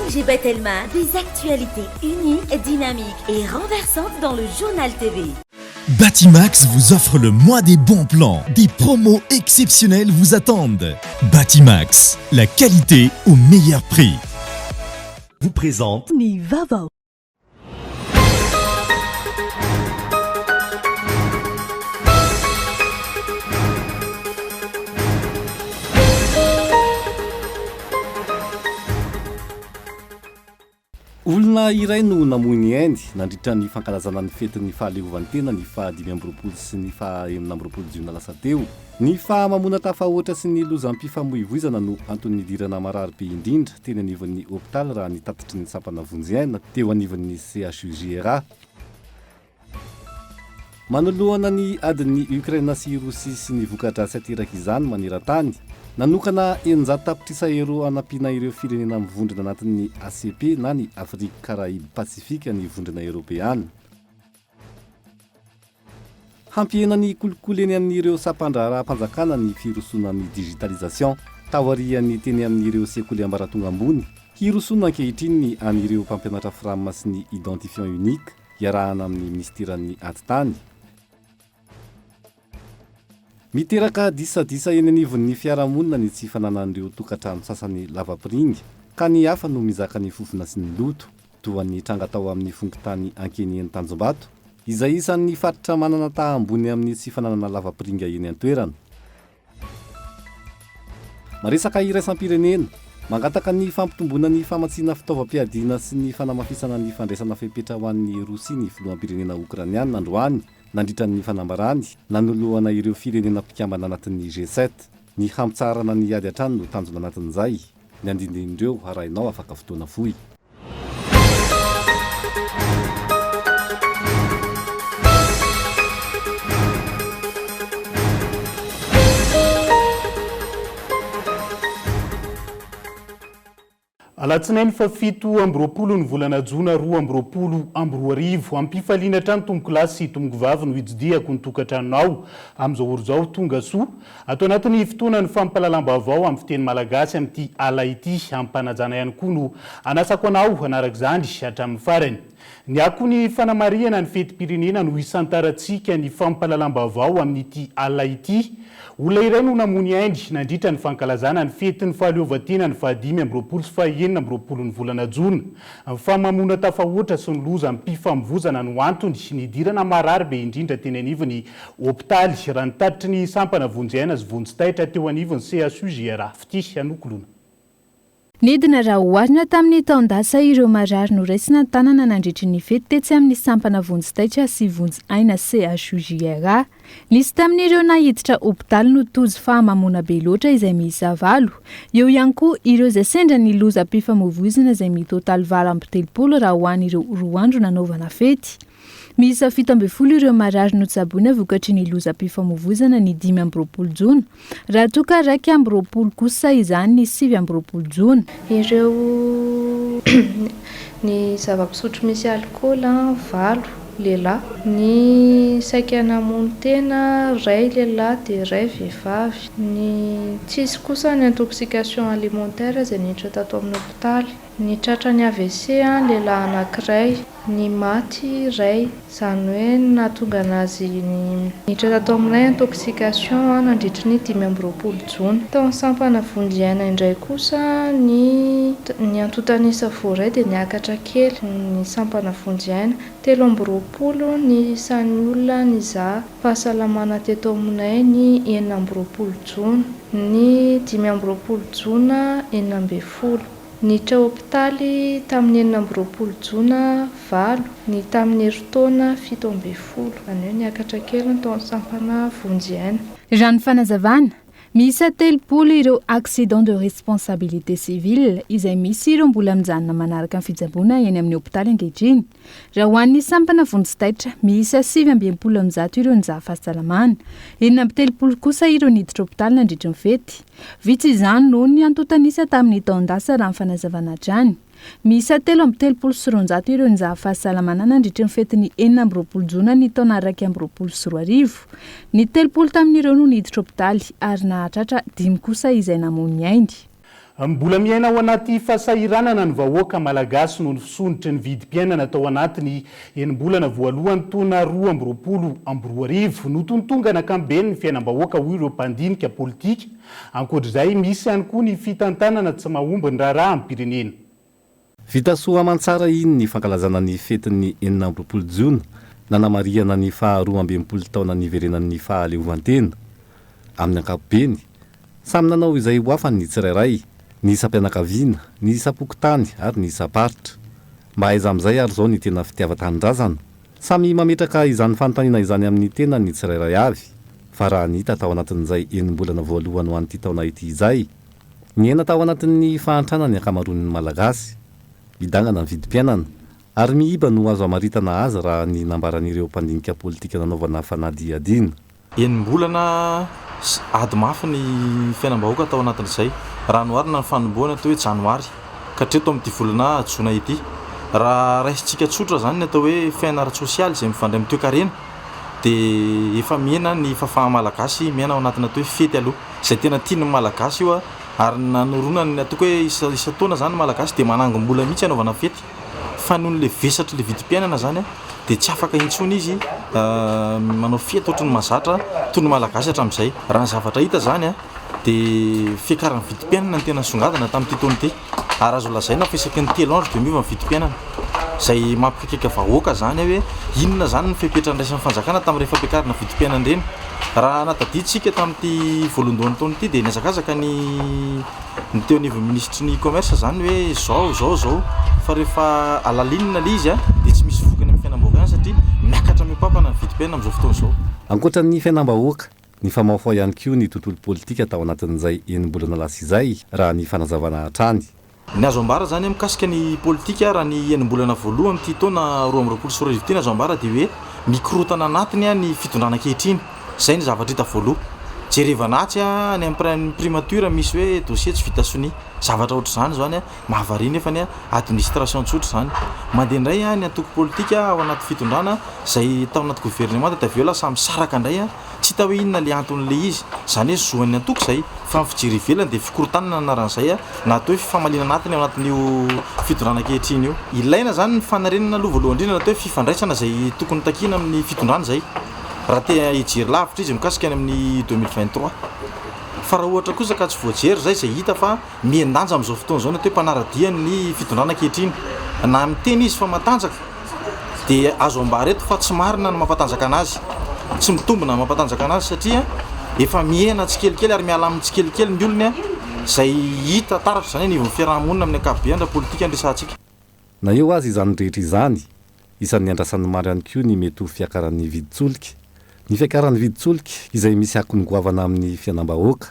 Angie Bettelman, des actualités uniques, dynamiques et renversantes dans le journal TV. Batimax vous offre le mois des bons plans. Des promos exceptionnelles vous attendent. Batimax, la qualité au meilleur prix. Vous présente Nivavo. Olona iray no namoy Inde nandritra ny fankalazana ny fetin'ny fahaleovantena ny faha 5 sy ny faha 6 jiona lasa teo. Ny fahamamona tafahoatra sy ny lozam-pifamoivoizana no antony nidirana marary be indrindra teny anivon'ny hôpitaly raha ny tatitry ny sampana vonjyaina teo anivon'ny CHUJRA. Manoloana ny adin'ny Ukraine sy Rosia sy ny vokadratsy ateraka izany maneran-tany. Nanokana 700 tapitrisa euro anampiana ireo firenena mivondrona anatin'ny ACP na ny Afrique Caraïbe Pacifique ny vondrona Europeana. Hampiena ny kolokoleny amin'ireo sampandraraha-panjakana ny firosona ny digitalisation, taorian'ny teny amin'ireo sekoly ambaratonga ambony, hirosona ankehitriny ny an'ireo mpampianatra frama sy ny identifiant unique, iarahana amin'ny ministeran'ny atitany. Miteraka disadisa eny anivon'ny fiarahamonina ny tsy fananan'ireo tokantrano sasany lavapiringa, ka ny hafa no mizaka ny fofona sy ny loto, toa ny tranga tao amin'ny fongotany ankeny eny Tanjombato, izay isan'ny faritra manana tahambony amin'ny tsy fananana lavapiringa eny an-toerana. Maresaka iraisam-pirenena, mangataka ny fampitomboana ny famatsiana fitaovam-piadiana sy ny fanamafisana ny fandraisana fepetra ho an'ny Rosia ny filoham-pirenena Ukrainiana androany, nandritra ny fanambarany, nanoloana ireo firenena mpikambana anatin'ny G7, ny hampitsarana ny ady atrano no tanjona anatin'izay, ny andindindreo arahinao afaka fotoana fohy. Alatsinainy fa 7 ny volana Jona 2020 ampifaliana trano tomboko lasy sy tomboko vavy no ijidiako ny tokantranonao amin'izao oro zao tonga soa atao anatin'ny fotoana ny fampalalam-baovao amin'ny fiteny malagasy amin'ity ala ity ampanajana ihany koa no anasako anao anarak'izany hatramin'ny farany. Ny ako ny fanamariana ny fetim-pirenena no isantarantsika ny fampalalam-baovao amin'ity ala ity. Olona iray no namony Inde nandritra ny fankalazana ny fetin'ny fahaleovantena ny faha 5 sy faha 9 ny volana Jona. Ny famamona tafahoatra sy ny loza mpifamovozana no antony nidirana marary be indrindra teny anivon'ny hôpitaly raha ny tatitry ny sampana vonjyaina sy vonjitaitra teo anivon'ny CHUJRA fity anokolona. Nidina raha oharina tamin'ny taondasa ireo marary no raisina ny tanana nandritry ny fety tetsy amin'ny sampana vonjitaitra sy vonjaina CHUJRA. Nisy tamin'ireo nahiditra hôpitaly no tojo fahamamona be loatra izay miisa 8. Eo ihany koa ireo izay sendra ny lozam-pifamoivoizana izay mitotaly 20 raha ho an'ireo 2 andro nanaovana fety. Miisa 17 ireo marary no tsaboina vokatry ny lozam-pifamoivoizana ny 5 Jona. Raha toa ka 20 kosa izany ny 7 Jona. Ireo ny zava-pisotro misy alkôla 8 lehilahy, ny saika namony tena 2 lehilahy dia 2 vehivavy. Ny tsisy kosa ny intoxication alimentaire izay niditra tato amin'ny hôpitaly. Ny tratrany AVC lehilahy anankiray, ny maty 2, izany hoe nahatonga anazy niditra tato aminay intoxication nandritry ny 5 Jona. Tao amin'ny sampana vonjyaina indray kosa ny antotanisa voray dia niakatra kely ny sampana vonjyaina 13 ny isan'ny olona nizaha fahasalamana teto aminay ny 9 Jona, ny 5 Jona 9. Niditra hôpitaly tamin'ny 9 Jona 8, ny tamin'ny herintaona 17. Any hoe niakatra kely tao amin'ny sampana vonjyaina. Raha ny fanazavana, miisa 3 ireo accident de responsabilité civile izay misy ireo mbola mijanona manaraka ny fijabona eny amin'ny hôpitaly ankehitriny. Raha ho an'ny sampana vonjitaitra, miisa 7 ireo nizaha fahasalamana, 7 kosa ireo niditra hôpitaly nandritra ny fety. Vitsy izany noho ny antotanisa tamin'ny taondasa raha ny fanazavana hatrany. Miisa 13 sy 900 ireo nizaha fahasalamana nandritra ny fetin'ny 9 Jona ny taona 20 sy 20. Ny 30 tamin'ireo no niditra hôpitaly ary nahatratra 5 kosa izay namony Inde. mbola miaina ao anaty fahasahiranana ny vahoaka malagasy no ny fisonitry ny vidim-piainana tao anatiny enimbolana voalohany tona 2024 no tontongana ankambeny ny fiainam-bahoaka hoy ireo mpandinika politika. Ankoatr'izay misy ihany koa ny fitantanana tsy mahomby ny raharaha amin'ny pirenena. Vitasoa aman-tsara iny ny fankalazana ny fetin'ny 20 Jiona nanamariana ny faha 12 taona niverenan'ny fahaleovantena. Amin'ny ankapobeny samy nanao izay ho afany ny tsirairay, ny isa-pianakaviana, ny isa-pokotany ary ny isa-paritra. Mba aiza amin'izay ary zao ny tena fitiava-tanindrazana. Samy mametraka izany fanontaniana izany amin'ny tena ny tsirairay avy. Fa raha nita tao anatin'izay enimbolana voalohany ho an'ity taona ity izay, niaina tao anatin'ny fahantrana ny ankamaroan'ny malagasy. Bidangana ny vidim-piainana ary miiba no azo amaritana azy raha ny nambaran'ireo mpandinika politika nanaovana fanadihadiana. Enimbolana ady mafy ny fiainam-bahoaka tao anatin'izay. Raha noarina ny fanomboana atao hoe janoary ka hatreto amin'ity volana jona ity. Raha raisintsika tsotra zany ny atao hoe fiaina ara-tsosialy izay mifandray amin'ny toe-karena dia efa miaina ny fahafaha malagasy miaina ao anatina atao hoe fety aloha izay tena tiany malagasy io ary nanorona ny ataoko hoe isa-taona zany malagasy dia manangom-bola mihitsy anaovana fety. Fa noho n'le vesatra le vidim-piainana zany dia tsy afaka intsony izy manao fety ohatry ny mazatra toy ny malagasy hatramin'izay. Raha ny zavatra hita zany dia fiakarany vidim-piainana ny tena songadana tamin'ity taona ity. Ary azo lazaina fa isaky ny 3 andro dia miova ny vidim-piainana. Izay mampikeka vahoaka zany hoe inona zany ny fepetra-ndraisan'ny fanjakana tamin'ny rehefa ampiakarina vidim-piainana ireny. Raha natadintsika tamin'ity voalohany taona ity dia niazakazaka ny teo anivon'ny ministry ny commerce zany hoe zao fa rehefa alalinina le izy dia tsy misy vokany amin'ny fiainam-bahoaka satria miakatra mipapana ny vidim-piainana amin'izao fotoana izao. Ankoatran'ny fiainam-bahoaka, ny famaofao ihany koa ny tontolo politika tao anatin'izay enimbolana lasa izay raha ny fanazavana hatrany. Ny azo ambara zany mikasika ny politika raha ny enimbolana voalohany ty taona 2024 azo ambara dia hoe mikorotana anatiny ny fitondrana ankehitriny. Izay ny zavatra hita voaloha. Jerevanatsy ny amin'ny primature misy hoe dossier tsy vita soni. Zavatra ohatr'izany zany mahavariana efa ny administration tsotra zany. Mandeha indray ny antoko politika ao anaty fitondrana izay tao anaty gouvernement dia aveo lasa misaraka indray tsy hita hoe inona le anton'le izy. Zany hoe zoan'ny antoko izay fa ny fijery ivelany dia fikorotanana anaran'izay na atao hoe fifamaliana anatiny ao anatin'io fitondrana ankehitriny io. Ilaina zany ny fanarenana aloha voalohany indrindra natao hoe fifandraisana izay tokony takiana amin'ny fitondrana izay. Raha te hijery lavitra izy mikasika any amin'ny 2023. Fa raha ohatra kosa ka tsy voajery izay hita fa miendanja amin'izao fotoana izao ny atao hoe mpanaradiany ny fitondrana ankehitriny. Na miteny izy fa matanjaka dia azo ambara eto fa tsy marina ny mampatanjaka anazy. Tsy mitombina ny mampatanjaka anazy satria efa miaina tsikelikely ary miala amin'ny tsikelikely ny olony izay hita taratra zany ny fiarahamonina amin'ny ankapobeny politika andresantsika. Na eo azy izany rehetra izany, isan'ny andrasan'ny maro ihany koa ny mety ho fiakaran'ny vidin-tsoloky. Ny fiakaran'ny vidin-tsoloky izay misy akongoavana amin'ny fiainam-bahoaka.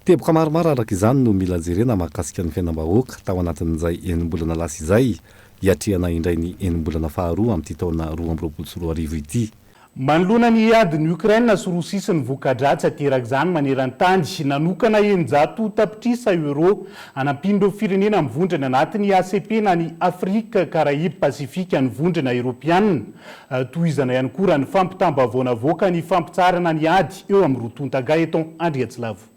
Teboka maromaro araka izany no mila jerena mahakasika ny fiainam-bahoaka tao anatin'izay enimbolana lasa izay hiatrehana indray ny enimbolana faharoa amin'ity taona 2024 ity. Manoloana ny adiny Ukraine sy Rosia sy ny voka-dratsy ateraka izany maneran-tany nanokana 100 tapitrisa euro anampin'ireo firenena mivondrana anatiny ACP na ny Afrika Karaïbe Pasifika ny vondrana Europianina. Tohizana ihany koa raha ny fampitambavao avoaka ny fampitsarana ny ady eo amin'ny rotontaga-eton Andriatsilavo.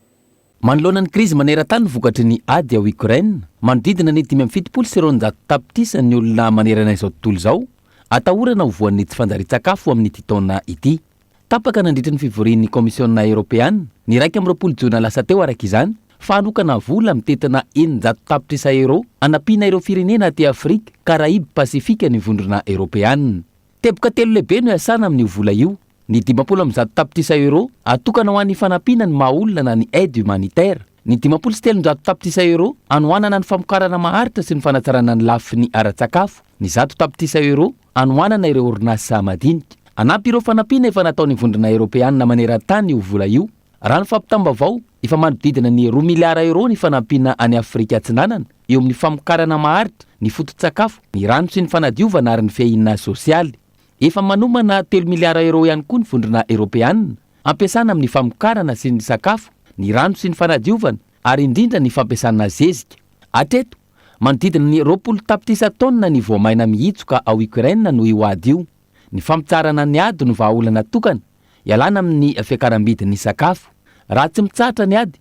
Manoloana ny krizy maneran-tany vokatry ny ady ao Ukraine, manodidina ny 570 tapitrisa ny olona manerana izao tontolo izao. Atahorana ho voan'ny tsy fanjarian-tsakafo amin'ity taona ity. Tapaka nandritra ny fivorian'ny Komisiona Europeana, ny 20 Jona lasa teo araka izany, fa hanokana vola mitetina 100 tapitrisa euro anampiana ireo firenena aty Afrika, Karaïbe, Pasifika ny vondrona Europeana. Teboka 3 lehibe no iasana amin'io vola io. Ny 50 tapitrisa euro atokana ho an'ny fanampiana ny maha-olona na ny aide humanitaire. Ny 57 tapitrisa euro anohanana ny famokarana maharitra sy ny fanatsarana ny lafiny ara-tsakafo. Ny 100 tapitrisa euro anohanana ireo orinasa madinika. Anampy ireo fanampiana efa nataon'ny vondrona Europeana maneran-tany io vola io. Raha ny fampitambavao efa manodidina ny 2 miliara euro ny fanampiana any Afrika Atsinanana eo amin'ny famokarana maharitra, ny foto-tsakafo, ny rano sy ny fanadiovana ary ny fiainana sosialy. Efa manomana 3 miliara euro ihany koa ny vondrona Europeana ampiasana amin'ny famokarana sy ny sakafo, ny rano sy ny fanadiovana ary indrindra ny fampiasana zezika. Atreto manodidina ny 20 tapitrisa taona ny voamaina miitsoka ao Ukraine no io ady io. Ny fampitsarana ny ady no vahaolana tokana, ialana amin'ny fiakaram-bidin'ny sakafo. Raha tsy mitsahatra ny ady,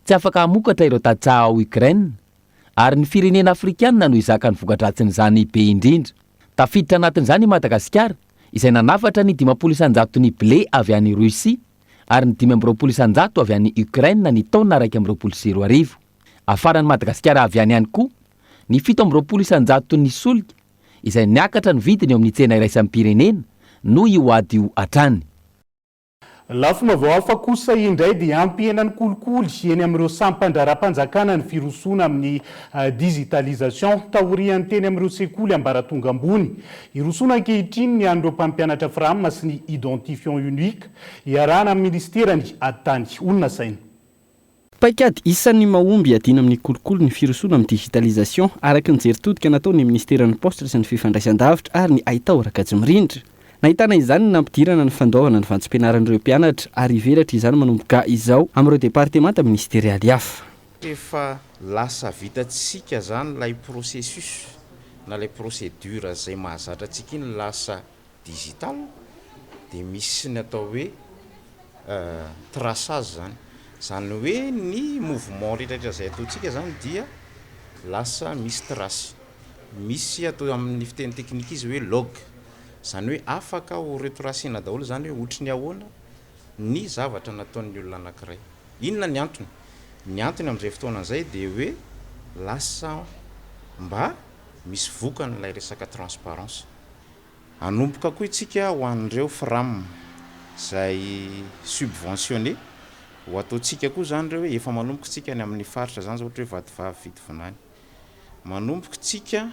tsy afaka hamokatra ireo tatsaha ao Ukraine ary ny firenena afrikanina no izaka ny vokadratsiny be indrindra. Tafiditra anatin'izany i Madagasikara izay nanafatra ny 500,000 blé avy any Russia ary ny 520,000 avy any Ukraine ny taona 220. Afaran'ny Madagasikara avy any koa ny 720,000 ny solika izay niakatra ny vidiny eo amin'ny tsena iraisan'ny pirenena no io ady io hatrany. Lafo mavao hafa kosa indray dia ampihenany kolikoly eny amin'ireo sampandraram-panjakana ny firosona amin'ny digitalisation taorian'ny teny amin'ireo sekoly ambaratonga ambony. Irosona ankehitriny ny an'ireo mpampianatra frama sy ny identifiant unique iarahana amin'ny ministerany atany olona saina. Paikady isan'ny mahomby adina amin'ny kolikoly ny firosona amin'ny digitalisation araka ny jeritodika nataony ministeran'ny poste sy ny fifandraisan-davitra ary ny ahitao Rakajimirindra. Nahitana izany nampidirana ny fandaovana ny vantsim-pianaran'ireo mpianatra ary ivelatra izany manomboka izao amin'ireo departemanta ministerialy hafa. Efa lasa vitatsika zany lay processus na lay procédure zay mahazatra antsika iny lasa digital dia misy ny atao hoe traçage zany. Zany hoe ny mouvement rehetrarehetra zay ataontsika zany dia lasa misy trace. Misy atao amin'ny fiteny teknika izy hoe log. Zany hoe afaka ho retracena daholo zany hoe otriny ahoana ny zavatra nataon'ny olona anankiray. Inona ny antony? Ny antony amin'izay fotoana izay dia hoe lasa mba misy vokan'ilay resaka transparence. Hanomboka koa itsika ho an'ireo frama zay subventionné ho ataontsika koa zany ireo hoe efa manomboka tsika ny amin'ny faritra zany zao ohatra hoe vadivavy vidy vinany. Manomboka tsika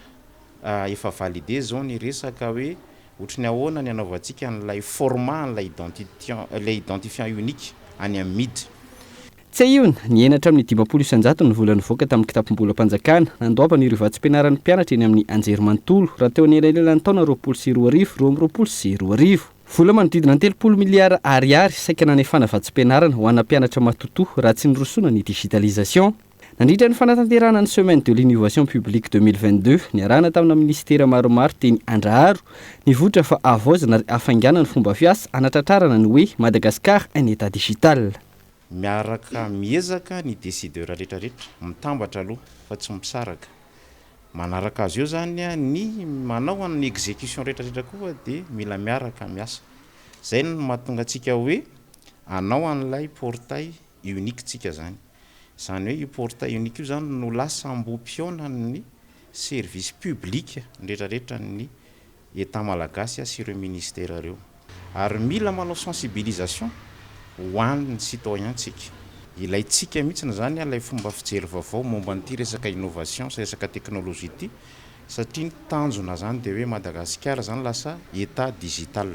efa validé zao ny resaka hoe otriny ahoana ny anaovantsika n'ilay format n'ilay identifiant unique any amin'ny MID. Tsy iona ny enatra amin'ny 500,000 ny vola nivoaka tamin'ny kitapom-bolam-panjakana nandoavana ireo vatsim-pianaran'ny mpianatra eny amin'ny anjerimanontolo raha teo ny elanelan'ny taona 2020 vola manodidina 30 miliara ariary saika nanefana vatsim-pianarana ho anna mpianatra matotoa raha tsy nirosona ny digitalisation. Nandritra ny fanatanterahana ny semaine de l'innovation publique 2022 ny arahana tamina ministera maromaro teny Andraharo nivoatra fa avaozana ary afainganana ny fomba fiasa anatratrarana ny hoe Madagascar un état digital. Miaraka miezaka ny décideur rehetrarehetra mitambatra aloha fa tsy misaraka. Manaraka azy eo zany ny manao amin'ny exécution rehetrarehetra koa dia mila miaraka miasa. Zay no mahatonga antsika hoe anao an'ilay portail unique tsika zany. Zany hoe io portail unique io zany no lasa ambom-piona ny service public rehetrarehetra ny état malagasy sy ireo ministère ireo. Ary mila manao sensibilisation ho an'ny citoyentsika. Ilayntsika mihitsy zany ilay fomba fijery vaovao momba n'ity resaka innovation sy resaka teknolojia ity satria ny tanjona zany dia hoe Madagasikara zany lasa état digital.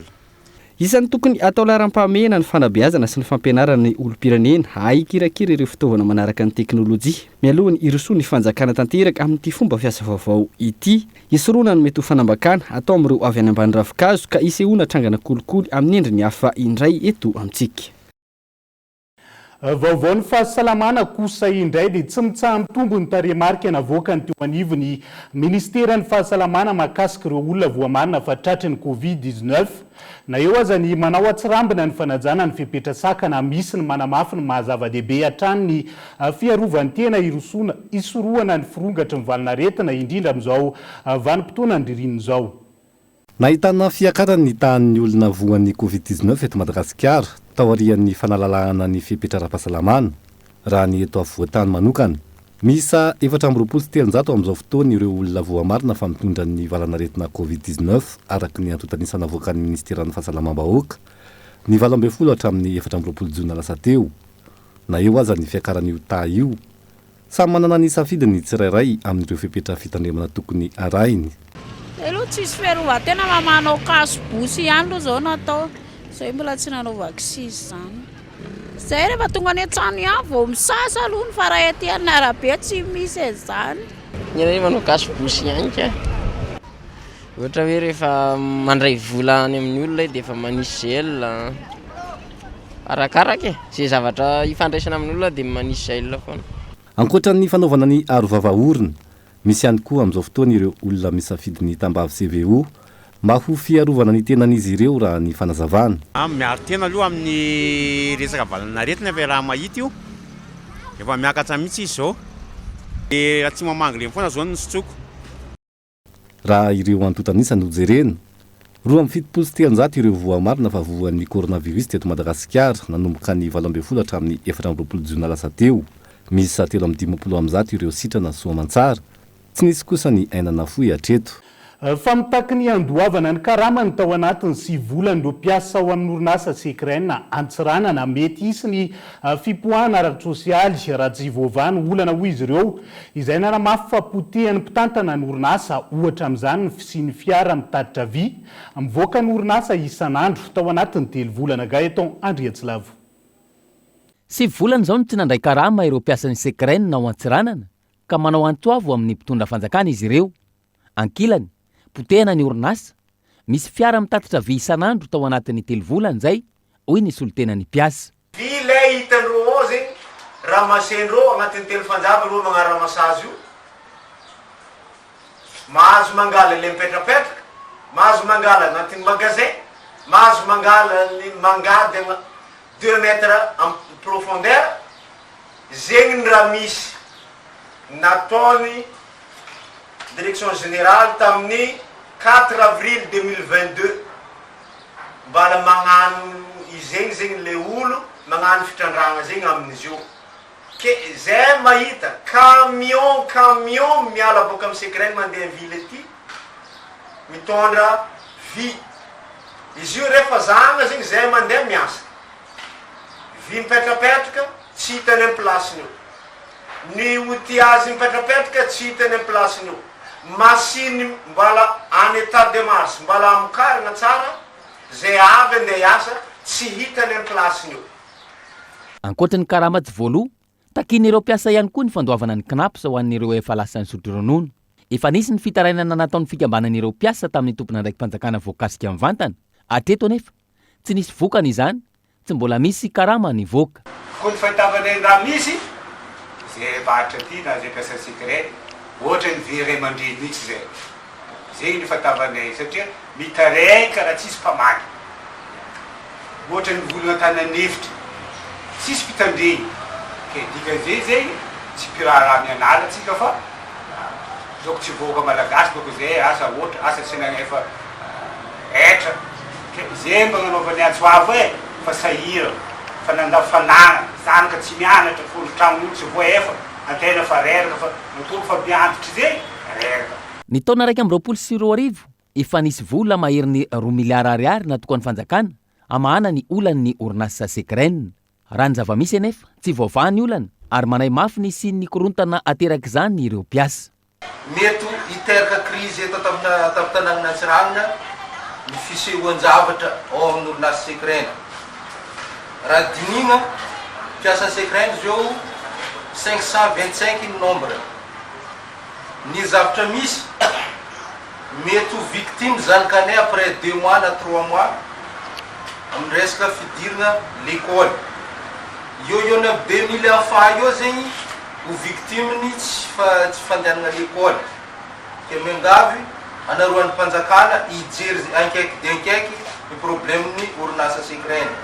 Isan'ny tokony atao laharam-pahamehana ny fanabeazana sy ny fampianarana ny olom-pirenena haikirakira ireo fitaovana manaraka ny teknôlôjia mialohany irosoa ny fanjakana tanteraka amin'ity fomba fiasa vaovao ity. Isoroana ny mety ho fanambakana atao amin'ireo avy any ambany ravikazo ka isehoana trangana kolikoly amin'ny endriny hafa indray eto amintsika. Vaovao ny fahasalamana kosa indray dia tsy mitsaha mitombo ny tarehimarika navoaka ny teo anivo ny ministeran'ny fahasalamana mahakasika ireo olona voamarina fa tratry ny Covid-19. Na eo aza ny manao atsirambina ny fanajana ny fipetrasakana misy ny manamafy ny mahazava-dehibe hatrany ny fiarovany tena isoroana ny firongatra ny valinaretina indrindra amin'izao vanim-potoana ny ririnina izao. Nahitana fiakarany tahan'ny olona voan'ny Covid-19 eto Madagasikara taorian'ny fanalalahana ny fipetraram-pahasalamana raha ny eto avoatany manokana. Misa 437 amin'izao fotoana ireo olona voamarina fa mitondra ny valanaretina Covid-19 araky ny antotanisana avoakan'ny ministeran'ny fahasalamam-bahoaka ny 12 hatramin'ny 14 jona lasa teo. Na eo aza ny fiakaran'io taha io samy manana ny safidiny tsirairay amin'ireo fipetra fitandremana tokony arahiny. Aloha tsisy fiarovan-tena mamanao kaso-bosy ihany aloha zao natao. Zay mbola tsy nanao vaksisy zany. Zay rehefa tonga any an-trano ihany vao misasa aloha ny fara ety amin'ny arabe tsy misy zany. Ny rehefa manao kaso-bosy ihany ka. Ohatra hoe rehefa mandray vola any amin'ny olona dia efa manisy gel. Arakaraka zay zavatra ifandraisana amin'ny olona dia manisy gel foana. Ankoatran'ny fanaovana ny arovava-orona misy ihany koa amin'izao fotoana ireo olona misafidy ny tambavy CVO mba ho fiarovana ny tenan'izy ireo raha ny fanazavana. Miaro tena aloha amin'ny resaka valanaretina fa raha mahita io efa miakatra mihitsy izy zao de tsy mamangy le foana zao ny sotsoko raha ireo antotanisany hojerena 2.7 ireo voa marina fa voan'ny coronavirus teto Madagasikara nanomboka ny 12 hatramin'ny 14 jona lasa teo. Misy 3.5 ireo sitrana soamantsara. Tsy nisy kosa ny ainana fohy hatreto. Fa mitaky ny andoavana ny karamany tao anatiny 7 volana ireo mpiasa ao amin'ny orinasa Sekrena Antsiranana mety hisy ny fipoahana ara-tsosialy raha tsy voavany olana ho izy ireo izay nanamafy fa potehany mpitantana ny orinasa ohatra amin'izany ny fisian'ny fiara mitatitra vy mivoaka ny orinasa isan'andro tao anatiny 3 volana Gaeton Andriatsilavo. 7 volana zao no tsy nandray karama ireo mpiasan'ny Sekrena ao Antsiranana ka manao antoavo amin'ny mpitondra fanjakana izy ireo. Ankilany potehana ny orinasa, misy fiara mitatitra vy isan'andro tao anatin'ny 3 volana zay, hoy ny solotenany mpiasa. Vy lay hitandreo ao zegny ramasendreo agnatin'ny telo fanjava reo magnara-masazy io. Mahazo mangala le mipetrapetraka, mahazo mangala agnatin'ny magasin, mahazo mangala ny mangady 2 mètres en profondeur. Zegny ny raha misy nataony Direction Générale tamin'ny 4 avril 2022 mbala magnano izegny zegny le olo magnano fitrandragna zegny amin'izy io ke zay mahita camion miala boka amin'ny Sekrena mandeha ville ety mitondra vy izy io rehefa zagna zegny zay mandeha miasa vy mipetrapetraka tsy hitany amin'ny placeny io ny outillage mipetrapetraka tsy hitany amin'ny placeny io machine mbala en état de marche mbala amokarana tsara zay avy andeha hiasa tsy hitany amin'ny placeny io. Ankoatran'ny karama tsy voaloha, takian'ireo mpiasa ihany koa ny fandoavana ny knaps ho an'ireo efa lasan'ny sotro ronono. Efa nisy ny fitarainana nataon'ny fikambanan'ireo mpiasa tamin'ny tompona ndraiky mpanjakana voakasika amin'ny vantana. Hatreto anefa tsy nisy vokana izany, tsy mbola misy karama ny voka. Koa ny fahitavanay raha misy zay varitra ty na zay mpiasa Sekrena ohatra ny vy ray aman-dreny mihitsy zay. Zegny ny fahitavanay satria mitaraika raha tsisy mpamaky. Ohatra ny volana tanan'efitra tsisy mpitandreny. Ke dika zay zegny tsy mpiraharaha mianala tsika fa zoko tsy voaka malagasy boko zay asa ohatra asa tsenagna efa etra ke zay mba nanaovany antsoavo e fa sahira fa nandafanana zanaka tsy mianatra folo tragno io tsy voaefa antena fa reraka fa natolo fa miantitra zay reraka. Ny taona 2024 efa nisy vola maherin'ny 2 miliara ariary natokoan'ny fanjakana amahana ny olan'ny orinasa Sekrena. Raha ny zava-misy anefa tsy voavany olana ary manay mafy ny sy ny korontana ateraka izany ireo mpiasa. Mety hiteraka krizy eto tamin'ny tanàna Antsiranana ny fisehoan-javatra ao amin'ny orinasa Sekrena. Raha dinina mpiasa Sekrena zao 525 ny nombre. Ny zavatra misy mety ho victime zanakanay après 2 mois na 3 mois amin'ny resaka fidirana l'école. Io na 2000 enfants io zegny ho victime-ny tsy fandehanana l'école. Ke mengavy anaroan'ny mpanjakana hijery ankaiky de ankaiky ny problème-ny orinasa Sekrena.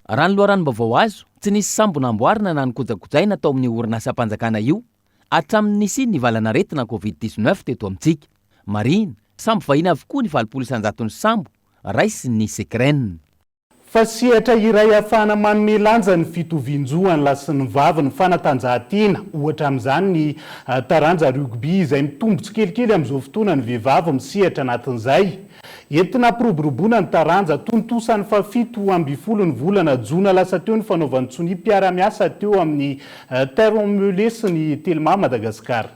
Raha ny loharanom-baovao azo, tsy nisy sambo namboarina na ny kojakojaina atao amin'ny orinasa mpanjakana io, hatramin'ny nisy ny valana retina Covid-19 teto amintsika. Marina, sambo vahiny avokoa ny 700 sambo, raisy ny Sekrena. Fa sehatra iray ahafahana manome lanja ny fitovianjoany lasy ny vavy ny fanatanjahantena ohatra amin'izany ny taranja rugby izay mitombotsy kelikely amin'izao fotoana ny vehivavy misehatra anatin'izay. Entina piroboroboana ny taranja tontosany fa 7 ny volana jona lasa teo ny fanaovan'ny tsony mpiara-miasa teo amin'ny Terre-Meulé sy ny Telma Madagasikara.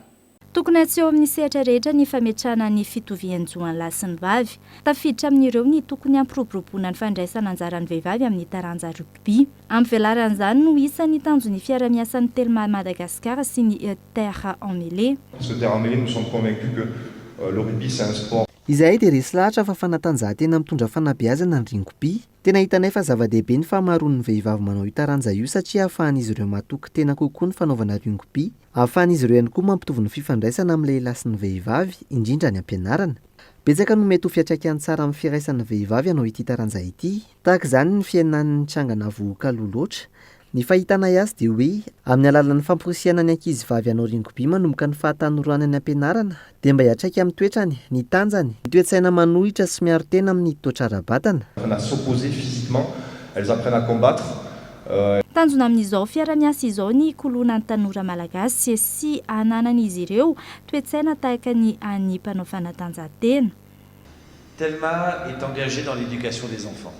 Tokony atseo amin'ny sehatra rehetra ny fametrahana ny fitovianjoany lahy sy ny vavy. Tafiditra amin'ireo ny tokony ampiroboroboana ny fandraisana anjaran'ny vehivavy amin'ny taranja rugby. Amin'ny velaran'izany no isan'ny tanjon'ny fiara-miasan'ny Telma Madagasikara sy ny Terre-Meulé. Ce Terre-Meulé, nous sommes convaincus que le rugby c'est un sport. Izahay dia resy lahatra fa fanatanjahantena mitondra fanabeazana ny rugby. Tena hitanay fa zava-dehibe ny fahamaroan'ny vehivavy manao io taranja io satria ahafahan'izy ireo matoky tena kokoa ny fanaovana rugby. Ahafahan'izy ireo ihany koa mampitovy ny fifandraisana amin'ny lehilahy sy ny vehivavy, indrindra ny ampianarana. Betsaka no mety ho fiantraikany tsara amin'ny fiaraisan'ny vehivavy hanao ity taranja ity. Tahaka izany ny fiainan'ny trangana vohoka loha loatra ny fahitana azy dia hoe amin'ny alalan'ny famporisiana ny ankizy vavy hanao ringoby manomboka ny fahatanoranany any ampianarana dia mba hiatraika amin'ny toetrany, ny tanjany, ny toe-tsaina manohitra sy miaro tena amin'ny toetra-ara-batana. Tanjona amin'izao fiara-miasa izao ny kolonan'ny tanora malagasy sy ananan'izy ireo toe-tsaina tahaka ny any mpanao fanatanjahantena. Telma est engagée dans l'éducation des enfants.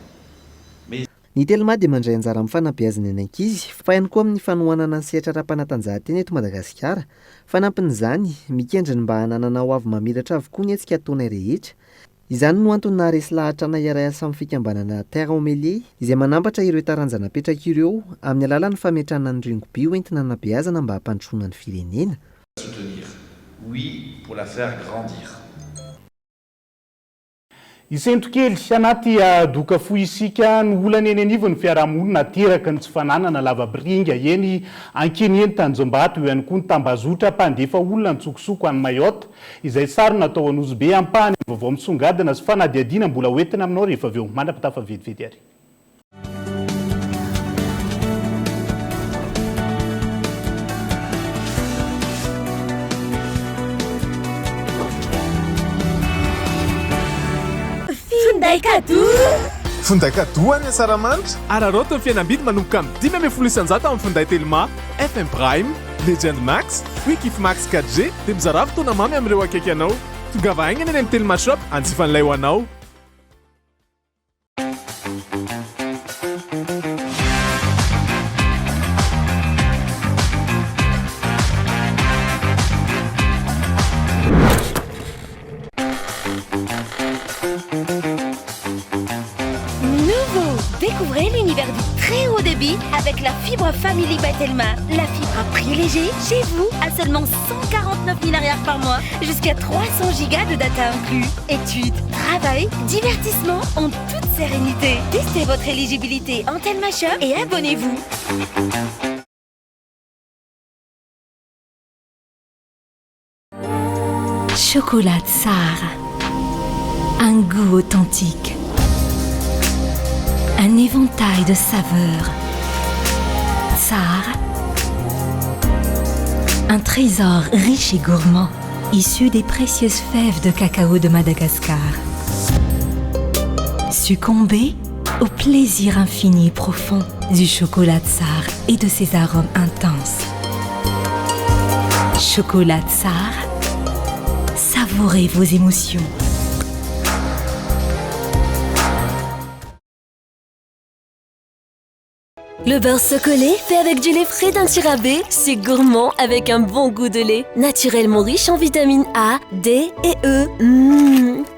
Ny Telma dia mandray anjara amin'ny fanabeazana ny ankizy fa ihany koa amin'ny fanohanana ny sehatra ara-panatanjahantena eto Madagasikara. Fanampin'izany mikendriny mba hananana ho avy mamiratra avokoa ny hetsika ataonay rehetra. Izany no antony naharesy lahatra iray asa amin'ny fikambanana Terre Omelie izay manambatra ireo taranjana apetraka ireo amin'ny alalan'ny fametrahana ny ringoby hoentina nabeazana mba hampandrosoana ny firenena. Soutenir. Oui, pour la faire grandir. Isentokely anaty doka fo isika ny olana eny anivo ny fiarahamonina teraka ny tsy fananana lavapiringa eny ankeny eny Tanjombato eo ihany koa ny Tambazotra mpandefa olona nitsokosoko any Mayotte izay sary natao an'Ozobe ampahany vaovao misongadina sy fanadiadiana mbola hoentina aminao rehefa avy eo mandrapitafa vetivety ary. Finday cadeau any Saramanitra. Araroto ny fihenam-bidy manomboka amin'ny 5,700 amin'ny finday Telma, FM Prime, Legend Max, Quick Max 4G dia mizara fotoana mamy amin'ireo akaiky anao. Tonga vahaingana eny amin'ny Telma Shop anjifan'ilay ho anao. Découvrez l'univers du très haut débit avec la fibre Family by Telma. La fibre à prix léger chez vous à seulement 149 000 arrières par mois, jusqu'à 300 gigas de data inclus. Études, travail, divertissement en toute sérénité. Testez votre éligibilité en Telma Shop et abonnez-vous. Chocolat Tsar. Un goût authentique. Un éventail de saveurs. Tsar. Un trésor riche et gourmand, issu des précieuses fèves de cacao de Madagascar. Succombez au plaisir infini et profond du chocolat Tsar et de ses arômes intenses. Chocolat Tsar. Savourez vos émotions. Le beurre Socolé fait avec du lait frais d'un Tirabé, c'est gourmand avec un bon goût de lait, naturellement riche en vitamines A, D et E.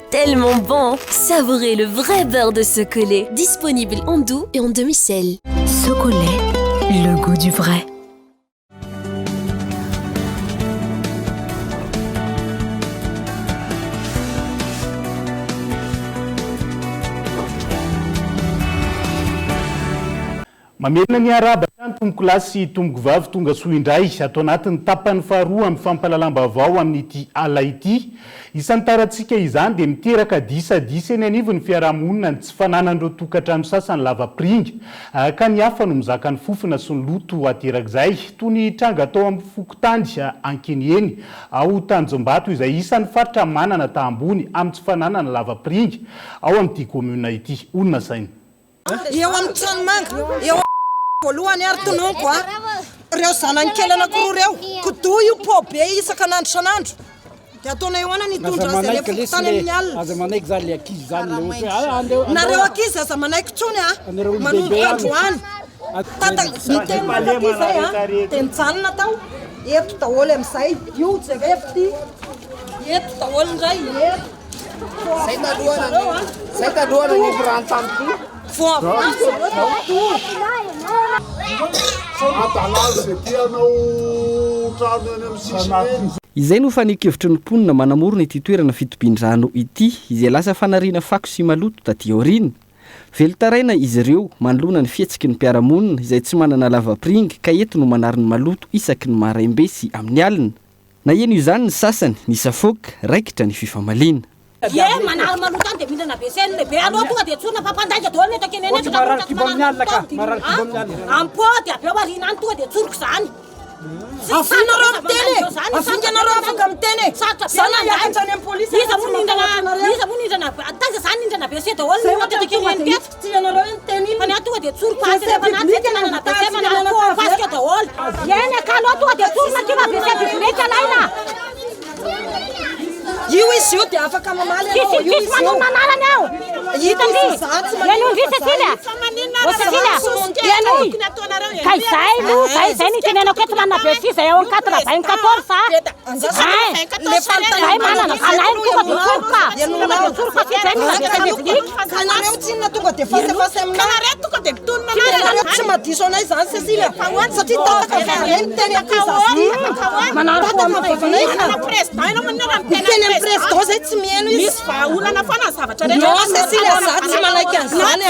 Tellement bon! Savourez le vrai beurre de Socolé, disponible en doux et en demi-sel. Socolé, le goût du vrai. Mamelona ny araba tany tomboko lahy sy tomboko vavy tonga soa indray atao anatin'ny tapany faharoa amin'ny fampahalalam-baovao amin'ity ala ity. Isan'ny tarantsika izany dia miteraka disadisa eny anivony fiarahamonina ny tsy fananan'ireo tokantrano sasany lavapiringa ka ny hafa no mizaka ny fofona sy ny loto aterak'izay toy ny tranga atao amin'ny fokontany ankeny eny ao Tanjombato izay isan'ny faritra manana tahambony amin'ny tsy fananana lavapiringa ao amin'ity commune ity. Olona sainy. Eo amin'ny tranimanga, eo voalohany ary tononko reo zanankely anankiroa reo kodoa io pobe isan-kanandro sanandro dia ataonay hoana nitondra azy le fokotany amin'ny alina aza manaiky zany le ankizy zany nareo ankizy aza manaiky tsony manomboka androany niteny ankizy zay dia mijanona tao eto daholo amin'izay io jerefty eto daholo indray zay taloana ny firantaniko izay no fanekevitry ny mponina manamorona ity toerana fitobian-drano ity izay lasa fanariana fako sy maloto taty aorina. Velotaraina izy ireo manoloana ny fihetsiky ny mpiaramonina izay tsy manana lavapiringa ka eto no manariny maloto isaky ny maraimbe sy amin'ny alina. Na eno izany ny sasany ny safoka raikitra ny fifamaliana. manalo maloto any dia mihinana WC lehibe aloha tonga dia tsorina mpampandaika daholo ny eto kenenetrampoty avy eo arina any tonga dia tsoriko zany afinareo miteny afinganareo afaka miteny zany iakantrany amin'ny polisy iza moa nindrana taza zany nindrana WC daholo ny matetika keneniteto tianareo miteny fa ny tonga dia tsoriko azy rehefa naty tenanana WC manako fasika daholo eny akaloha tonga dia tsorina tina WC bibilety alaina io izy io dia afaka mamaly Kisy manao nanarany ao. Hitany Ianao ndry Cecilia. Cecilia. Ianao. Kay zay no, zay ny tenenako eto lana WC zay ao 94. Zay manana alainy tonga dia tsorika. Tsorika sy zay no kanareo tsinona tonga dia fasefase aminay. Kanareo tonga dia bitonina kanareo tsy madiso anay zany Cecilia. Satria tataka fareny teny akizasy. Manaro teny president zay tsy mihaino izy. Misy vahaolana foana zavatra rehetra. Cecilia za tsy manaiky an'izany.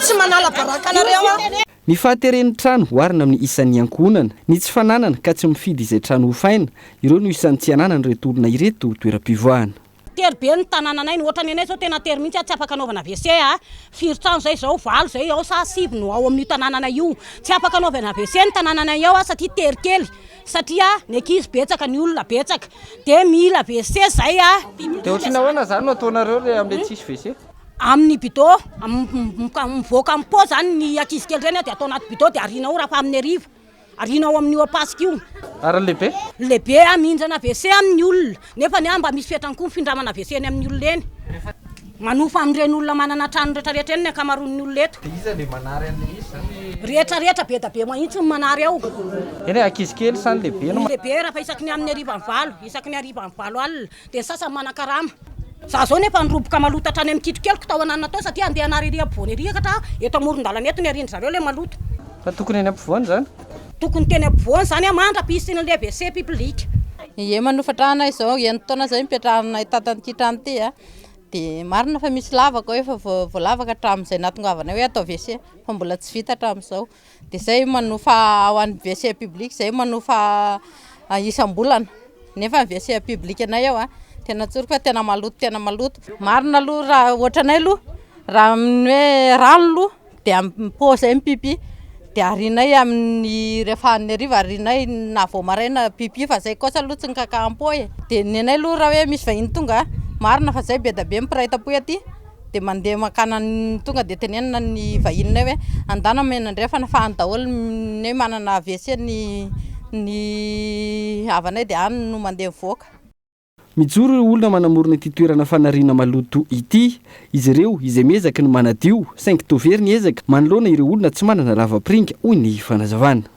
Tsy manala baraka anareo. Ny fahateren'ny trano hoarina amin'ny isan'ny ankonana, ny tsy fananana ka tsy mifidy izay trano hofaina, ireo no isan'ny tsy ananany reto olona ireto toeram-pivoahana. Tery be ny tanànanay no ohatrany anay zao tena tery mihitsy tsy afaka anaovana WC firy trano zay zao valo zay ao sa sivy no ao amin'ny tanànanay io tsy afaka anaovana WC ny tanànanay ao satria tery kely satria ny ankizy betsaka ny olona betsaka dia mila WC zay dia ohatrany ahoana zany no ataonareo le amin'ilay tsisy WC amin'ny bidô mivoaka amin'ny po zany ny ankizy kely reny dia atao anaty bidô dia arina ao raha fa amin'ny arivo arina ao amin'ny opasika io ary lehibe lehibe mihinjana WC amin'ny olona nefa ny mba misy fetrany koa findramana WC ny amin'ny olona eny manofa amin'ireny olona manana trano rehetrarehetra eny ny akamaroan'ny olona eto iza le manary an'ilay izy zany rehetrarehetra be da be mahitsy ny manary ao eny ankizy kely sany lehibe no lehibe raha fa isaky ny amin'ny arivo amin'ny valo isaky ny arivo amin'ny valo alina dia sasany manan-karama za zao nefa niroboka maloto hatrany amin'ny kitrokeliko tao ananana tao satria andeha anary ery abony ery ka eto amoron-dalana eto ny arindry zareo le maloto fa tokony eny ampovoany zany tokony teny ampovoany zany mandra-pisiny le WC public ie manofatrahana izao eny taona zay mipetrahana tatan'ity trano ty dia marina fa misy lavaka hoe fa voalavaka hatramin'izay natongavana hoe atao WC fa mbola tsy vita hatramin'izao dia zay manofa ao an'ny WC public zay manofa isam-bolana nefa ny WC public anay ao tena tsoriko fa tena maloto marina aloha raha ohatranay aloha raha hoe rano aloha dia po zay mipipi dia arinay amin'ny rehefa ny ariva arinay na vao maraina pipi fa zay kosa aloha tsy nikaka am-po dia ny anay aloha raha hoe misy vahiny tonga marina fa zay be da be mipiraita-po aty dia mandeha makana tonga dia tenenina ny vahininay hoe andana menandrefana fa any daholo ny manana WC ny havanay dia any no mandeha mivoaka mijoro ireo olona manamorona ity toerana fanariana maloto ity izy ireo izay miezaka ny manadio saingy tovery ny ezaka manoloana ireo olona tsy manana lava-piringa hoy ny fanazavana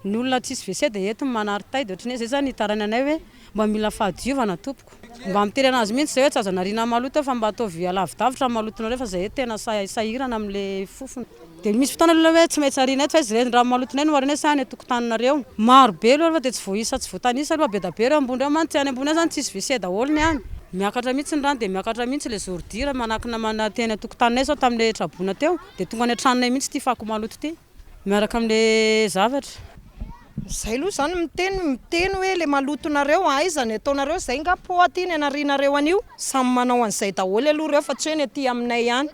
ny olona tsisy WC dia eto manary tay dia ohatrany zay zany hitarana anay hoe mba mila fahadiovana tompoko mba mitery anazy mihitsy zay hoe tsy azanariana maloto fa mba ataovy alavidavitra malotonareo fa zay tena sahirana amin'le fofona dia misy fotoana aloha hoe tsy maintsy ariana eto fa izy raha malotonay no arina sa any tokotaninareo maro be aloha dia tsy voaisa tsy voatanisa aloha be da be reo ambony reo mantsy any ambony zany tsisy WC daholo ny any miakatra mihitsy ny rano dia miakatra mihitsy le zordira manakina manateny tokotaninay zao tamin'le trabona teo dia tonga ny antranonay mihitsy ty fako maloto ty miaraka amin'le zavatra zay aloha zany miteny hoe le malotonareo aizany ataonareo zay nga po aty ny anarianareo an'io samy manao an'izay daholo aloha reo fa tsy hoe ny aty aminay ihany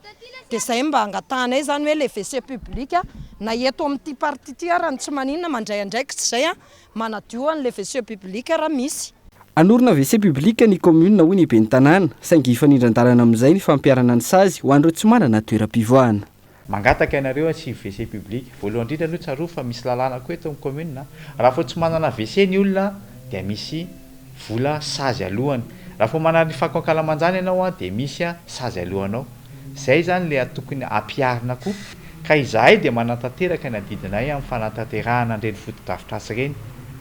dia zay mba angatanay zany hoe le WC public na eto amin'ity parti ty raha tsy maninona mandray andraiky tsy zay manadio an'le WC public raha misy anorina WC public ny commune hoy ny be ny tanàna saingy ifanindran-dalana amin'izay ny fampiarana ny sazy ho an'ireo tsy manana toeram-pivoahana mangataka ianareo tsy WC public voalohany indrindra aloha tsaroa fa misy lalàna koa eto amin'ny commune raha fo tsy manana WC ny olona dia misy vola sazy alohany raha fo manana ny fako ankalamanjana ianao dia misy sazy alohanao zay zany le tokony ampiarina koa ka izahay dia manantanteraka ny adidinay amin'ny fanatanterahana ireny foto-drafitrasa ireny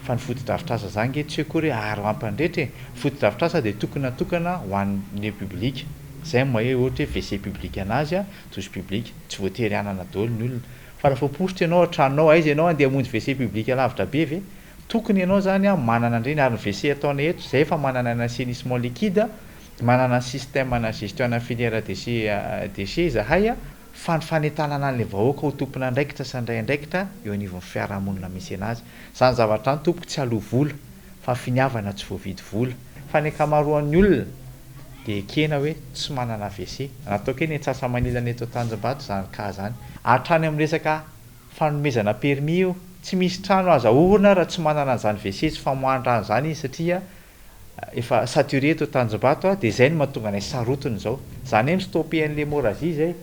fa ny foto-drafitrasa zany nge tsy hoe koa hoe aro ampandretra foto-drafitrasa dia tokony natokana ho an'ny public zay mahe ohatra hoe WC public anazy douche public tsy voatery anana daholo ny olona fa raha foapositra ianao tranonao aiza ianao andeha hamonjy WC public lavitra be ve tokony ianao zany manana andreny ary ny WC ataona eto zay fa manana ny assainissement liquide manana système na gestion na filière déchets zahay fa ny fanentanana an'le vahoaka ho tompona andraikitra sandray andraikitra eo anivon'ny fiarahamonina misy anazy zany zavatra ny tompoko tsy aloha vola fa finiavana tsy voavidy vola fa ny ankamaroan'ny olona dia kena hoe tsy manana WC nataoko hoe ny antsasamanilana eto Tanjombato zany ka zany hatrany amin'ny resaka fanomezana permis io tsy misy trano azahoana raha tsy manana an'izany WC tsy famohan-trano zany izy satria efa saturé eto Tanjombato dia izay no mahatonga anay sarotiny izao zany hoe mistopé an'ilay hémorragie zay.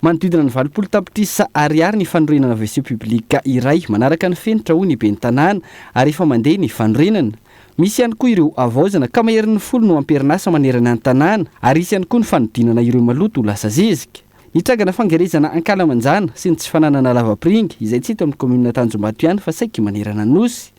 Manodidina ny 20 tapitrisa ariary ny fanorenana WC publika iray manaraka ny fenitra ho ny ben'ny tanàna ary efa mandeha ny fanorenana. Misy ihany koa ireo avaozana ka maherin'ny folo no amperinasa manerana ny tanàna ary isy ihany koa ny fanodinana ireo maloto ho lasa zezika. Ny tragana fangerezana ankalamanjana sy ny tsy fananana lavapiringa izay tsy hita amin'ny komina Tanjombato ihany fa saiky manerana nosy.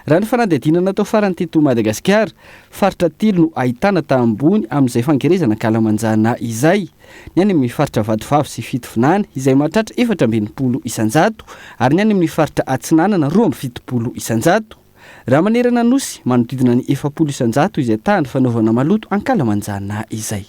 Raha ny fanadihadiana natao farany teto Madagasikara, faritra telo no ahitana tambony amin'izay fangerezana ankalamanjana izay. Ny any amin'ny faritra Vadivavy sy Fitovinany izay mahatratra 420 isanjato ary ny any amin'ny faritra Atsinanana 270 isanjato. Raha manerana nosy manodidina ny 400 isanjato izay tahany fanaovana maloto ankalamanjana izay.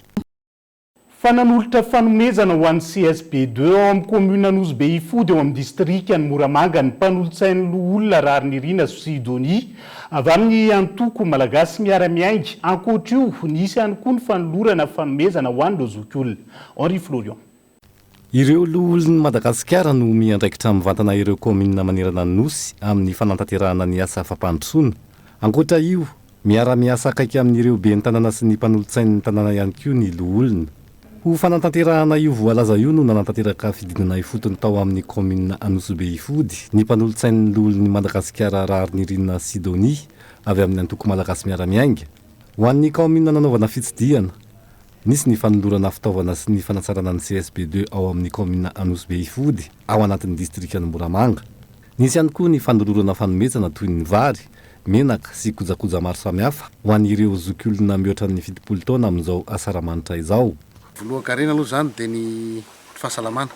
Fananolotra fanomezana ho an'ny CSP2 ao amin'ny komuna Nosy Ifody eo amin'ny distrika ny Moramanga ny mpanolotsain'ny olona Rarinirina Sidonia avy amin'ny antoko malagasy miara-miainga. Ankoatra io nisy ihany koa ny fanolorana fanomezana ho an'ireo zokiolona. Henri Florian. Ireo loholon'ny Madagasikara no miandraikitra mivantana ireo komuna manerana ny Nosy amin'ny fanantanterahana ny asa fampandrosoana. Ankoatra io, miara-miasa akaiky amin'ireo ben'ny tanàna sy ny mpanolotsain'ny tanàna ihany koa ny loholona. Ho fanantanterahana io voalaza io no nanantanteraka fidinana ifotony tao amin'ny komuna Nosy Ifody ny mpanolotsain'ny loholon'ny Madagasikara Rarinirina Sidonia avy amin'ny antoko malagasy miara-miainga. Ho an'ny komuna nanaovana fitsidiana, nisy ny fanolorana fitaovana sy ny fanatsarana ny CSP2 ao amin'ny komuna Nosy Ifody ao anatin'ny distrikan'ny Moramanga. Nisy ihany koa ny fanolorana fanomezana toy ny vary, menaka sy kojakoja maro samihafa ho an'ireo zokiolona mihoatra ny 70 taona amin'izao asaramanitra izao. Voalohan-karena aloha zany dia ny fahasalamana.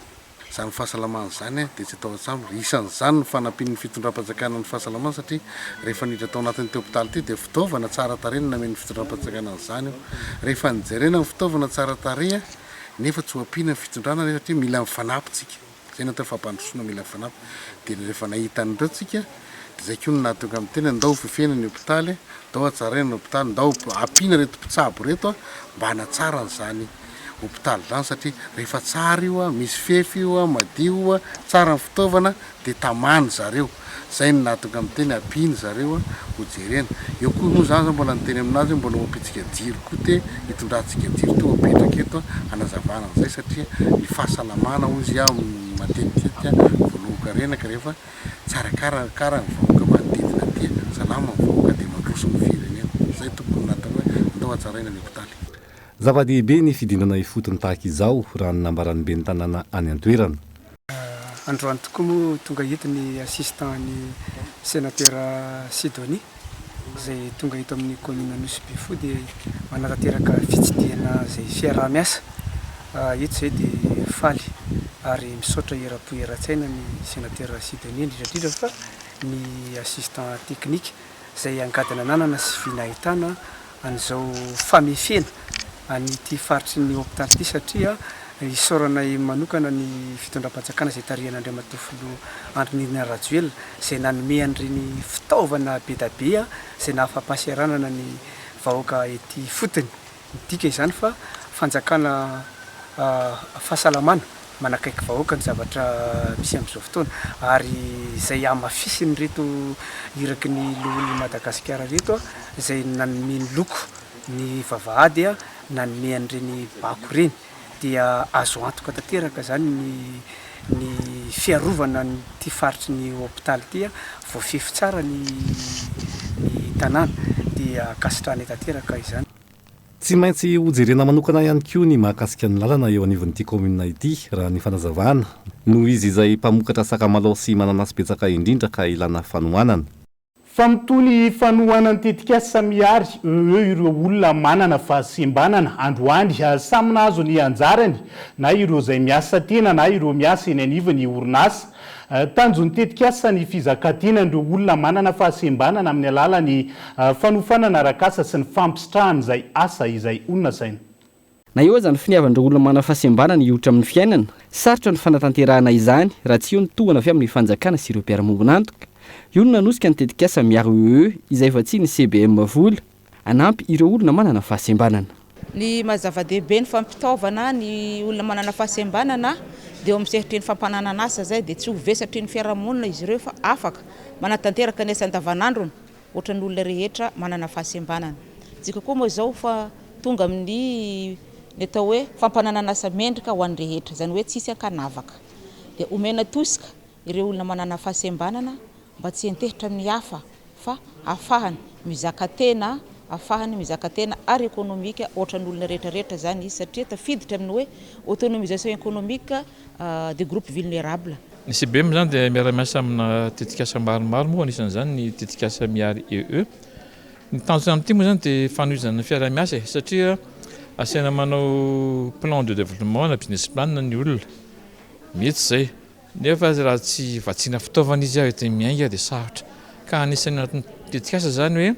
Zany fahasalamana zany dia tsy atao atsamo. Isan'izany ny fanampian'ny fitondram-panjakana ny fahasalamana satria rehefa niditra tao anatin'ny hôpitaly ity dia fitaovana tsara tarehy no namen'ny fitondram-panjakana an'izany io. Rehefa nijerena ny fitaovana tsara tarehy nefa tsy ho ampiana ny fitondrana satria mila mifanampy tsika. Zay natao fampandrosoana mila mifanampy. Dia rehefa nahita an'ireo tsika dia izay koa no nahatonga amin'ny tena ndao fifena ny hôpitaly, ndao hatsarena ny hôpitaly, ndao ampiana reto mpitsabo reto mba hanatsara an'izany hôpitaly zany satria rehefa tsara io misy fefy io madio tsara ny fitaovana dia tamany zareo. Zay no nahatonga amin'ny teny ampiany zareo ho jerena. Eo koa moa zany mbola niteny aminazy mbola mampitsika jiro koa te hitondrantsika jiro to apetraka eto hanazavana an'izay satria ny fahasalamana ozy matetika voalohan-karenaka rehefa tsarakarakara ny vahoaka manodidina dia salama ny vahoaka dia mandroso ny firenena. Zay tokony natao hoe ndao hatsaraina ny hôpitaly. Zava-dehibe ny fidinana ifotony tahaka izao raha ny nambaran'ny ben'ny tanàna any an-toerana. Androany tokoa moa tonga hito ny assistant ny sénateur Sidonia izay tonga hito amin'ny komuna Nosy Ifody manatanteraka fitsidiana izay fiaraha-miasa. Hito izay dia faly ary misaotra era-po era-tsaina ny sénateur Sidonia indrindra fa ny assistant technique izay angadina ananana sy vinahitana an'izao famefena anyty faritry ny hôpitaly ity satria isaoranay manokana ny fitondram-panjakana izay tarihan'Andriamatofolo Andrinirina Rajoelina izay nanome an'ireny fitaovana be da be izay nahafampasiaranana ny vahoaka ety fotony. Midika izany fa fanjakana fahasalamana manakaiky vahoaka ny zavatra misy amin'izao fotoana ary izay amafisiny reto iraky ny loholon'ny Madagasikara reto izay nanome ny loko ny vavahady nanome an'ireny bako ireny dia azo antoka tanteraka zany ny fiarovana ty faritry ny hôpitaly ity voafefy tsara ny tanàna dia kasitrahany tanteraka izany. Tsy maintsy hojerena manokana ihany koa ny mahakasika ny lalana eo anivon'ity komuna ity raha ny fanazavana noho izy izay mpamokatra sakamalao sy mananasy betsaka indrindra ka ilana fanohanana. Fa mitony fanohanana tetika samihary eo ireo olona manana fahasembanana androany samy nahazo ny anjarany na ireo izay miasa tena na ireo miasa eny anivon'ny orinasa. Tanjony tetika ny fizakantena ireo olona manana fahasembanana amin'ny alalan'ny fanofanana arak'asa sy ny fampistrahana izay asa izay olona saina. Na eo aza ny finiavan'ireo olona manana fahasembanana hihoatra amin'ny fiainana, sarotra ny fanatanterahana izany raha tsy eo ny tohana avy amin'ny fanjakana sy ireo mpiara-mombonantoka. Io no nanosika ny tetikasa miaro izay efa tsy ny CBM vola anampy ireo olona manana fahasembanana. ny mazava-dehibe ny fampitaovana ny olona manana fahasembanana dia misehitry ny fampananana asa zay dia tsy ho vesatry ny fiarahamonina izy ireo fa afaka manatanteraka ny asa andavanandrony ohatra ny olona rehetra manana fahasembanana. Tsika koa moa izao fa tonga amin'ny ny atao hoe fampananana asa mendrika ho an'ny rehetra, zany hoe tsisy ankanavaka. Dia omena tosika ireo olona manana fahasembanana mba tsy hentehitra amin'ny hafa fa afahany mizaka tena, afahany mizaka tena ary ekonomika ohatra ny olona rehetrarehetra zany izy satria tafiditra amin'ny hoe autonomisation économique des groupes vulnérables. Ny CBM zany dia miara-miasa amina tetikasa maromaro moa anisan'izany ny tetikasa miary EE. Ny tanjona ity moa zany dia fanohizana fiara-miasa satria asiana manao plan de développement na business plan ny olona mety zay nefa raha tsy vatsiana fitaovana izy eto miainga dia sarotra ka anisany anatin'ny tetikasa zany hoe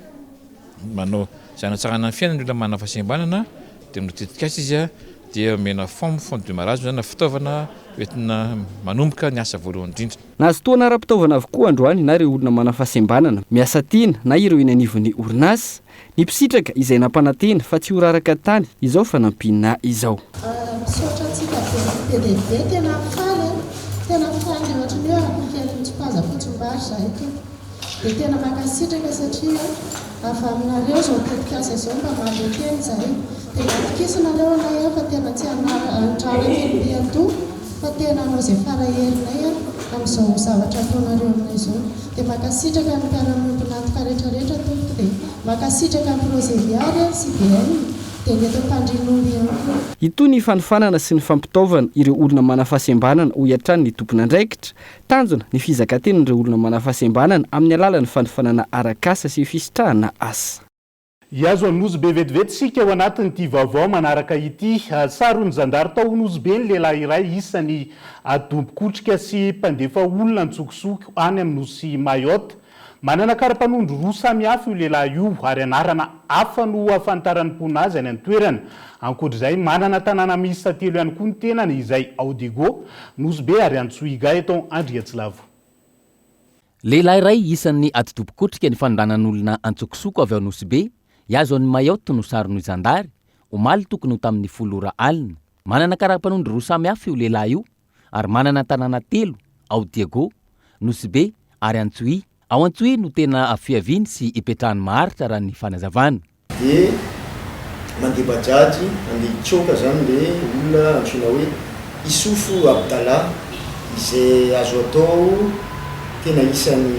manao izay hanatsarana ny fiainana ny olona manana fahasembanana dia no tetikasa izy dia mena fond de démarrage zany na fitaovana entina manomboka ny asa voalohany indrindra. Nahazotoana ara-pitaovana avokoa androany na ireo olona manana fahasembanana miasa tiana na ireo eny anivon'ny orinasa ny mpitsitraka izay nampanantena fa tsy ho raraka tany izao fanampina izao. Misaotra antsika be tena faly ohatra ny hoe akokelintsipaza fotsimbary zay eto dia tena mankasitraka satria avy aminareo zao tetikasa zao mba mandeteny zay dia natikisina reo anay fa tena tsy andrana kely be ato fa tena anao izay faraherinay amin'izao zavatra ataonareo aminay zao dia mankasitraka ny mpiara-miompina antoka rehetrarehetra tompoko dia mankasitraka ny proseviary CBM dia ny eto mpandrin'omby ihany koa. Itony fanofanana sy ny fampitaovana ireo olona manana fahasembanana ho iatrany ny tompona andraikitra, tanjona ny fizakatenan'ireo olona manana fahasembanana amin'ny alalan'ny fanofanana arak'asa sy fisitrahana asa. Iazo anozy be vetivety sika ao anatin'ity vaovao manaraka ity. Sarony zandary tao nozy be ny lehilahy iray isany adompokotrika sy mpandefa olona nitsokotsoko any amin'ny nosy Mayotte. Manana kara-panondro roa samy hafa io lehilahy io ary anarana hafa no ahafantarany mpona azy any an-toerana. Ankoatr'izay manana tanàna miisa 3 ihany koa ny tenany izay Aodigo, nozy be ary Antsohiga eto Andriatsilavo. Lehilahy iray isan'ny atidobokotrika ny fanondanan'olona antsokosoko avy ao nosy be iazo any Mayotte no sarony zandary omaly tokony ho tamin'ny 10 alina. Manana kara-panondro roa samy hafa io lehilahy io ary manana tanàna 3 Aodigo, nosy be ary Antsohi. Ao Antsohi no tena afiaviny sy ipetrahany maharitra raha ny fanazavana. Dia mandeha bajaji andeha hitsoka zany le olona antsoina hoe Issoufou Abdallah izay azo atao tena isan'ny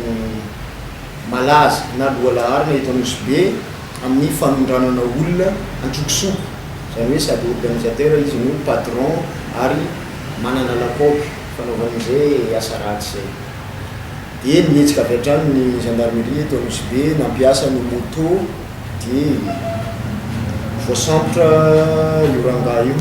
malaza na lohalaharina eto nosy be amin'ny fanondranana olona antsokosoko. Zany hoe sady organisateur izy no patron ary manana lakoky fanaovan'izay asa ratsy zay. Dia nihetsika avy hatrany ny gendarmerie eto nosy be nampiasa ny moto dia voasambotra io rangahy io.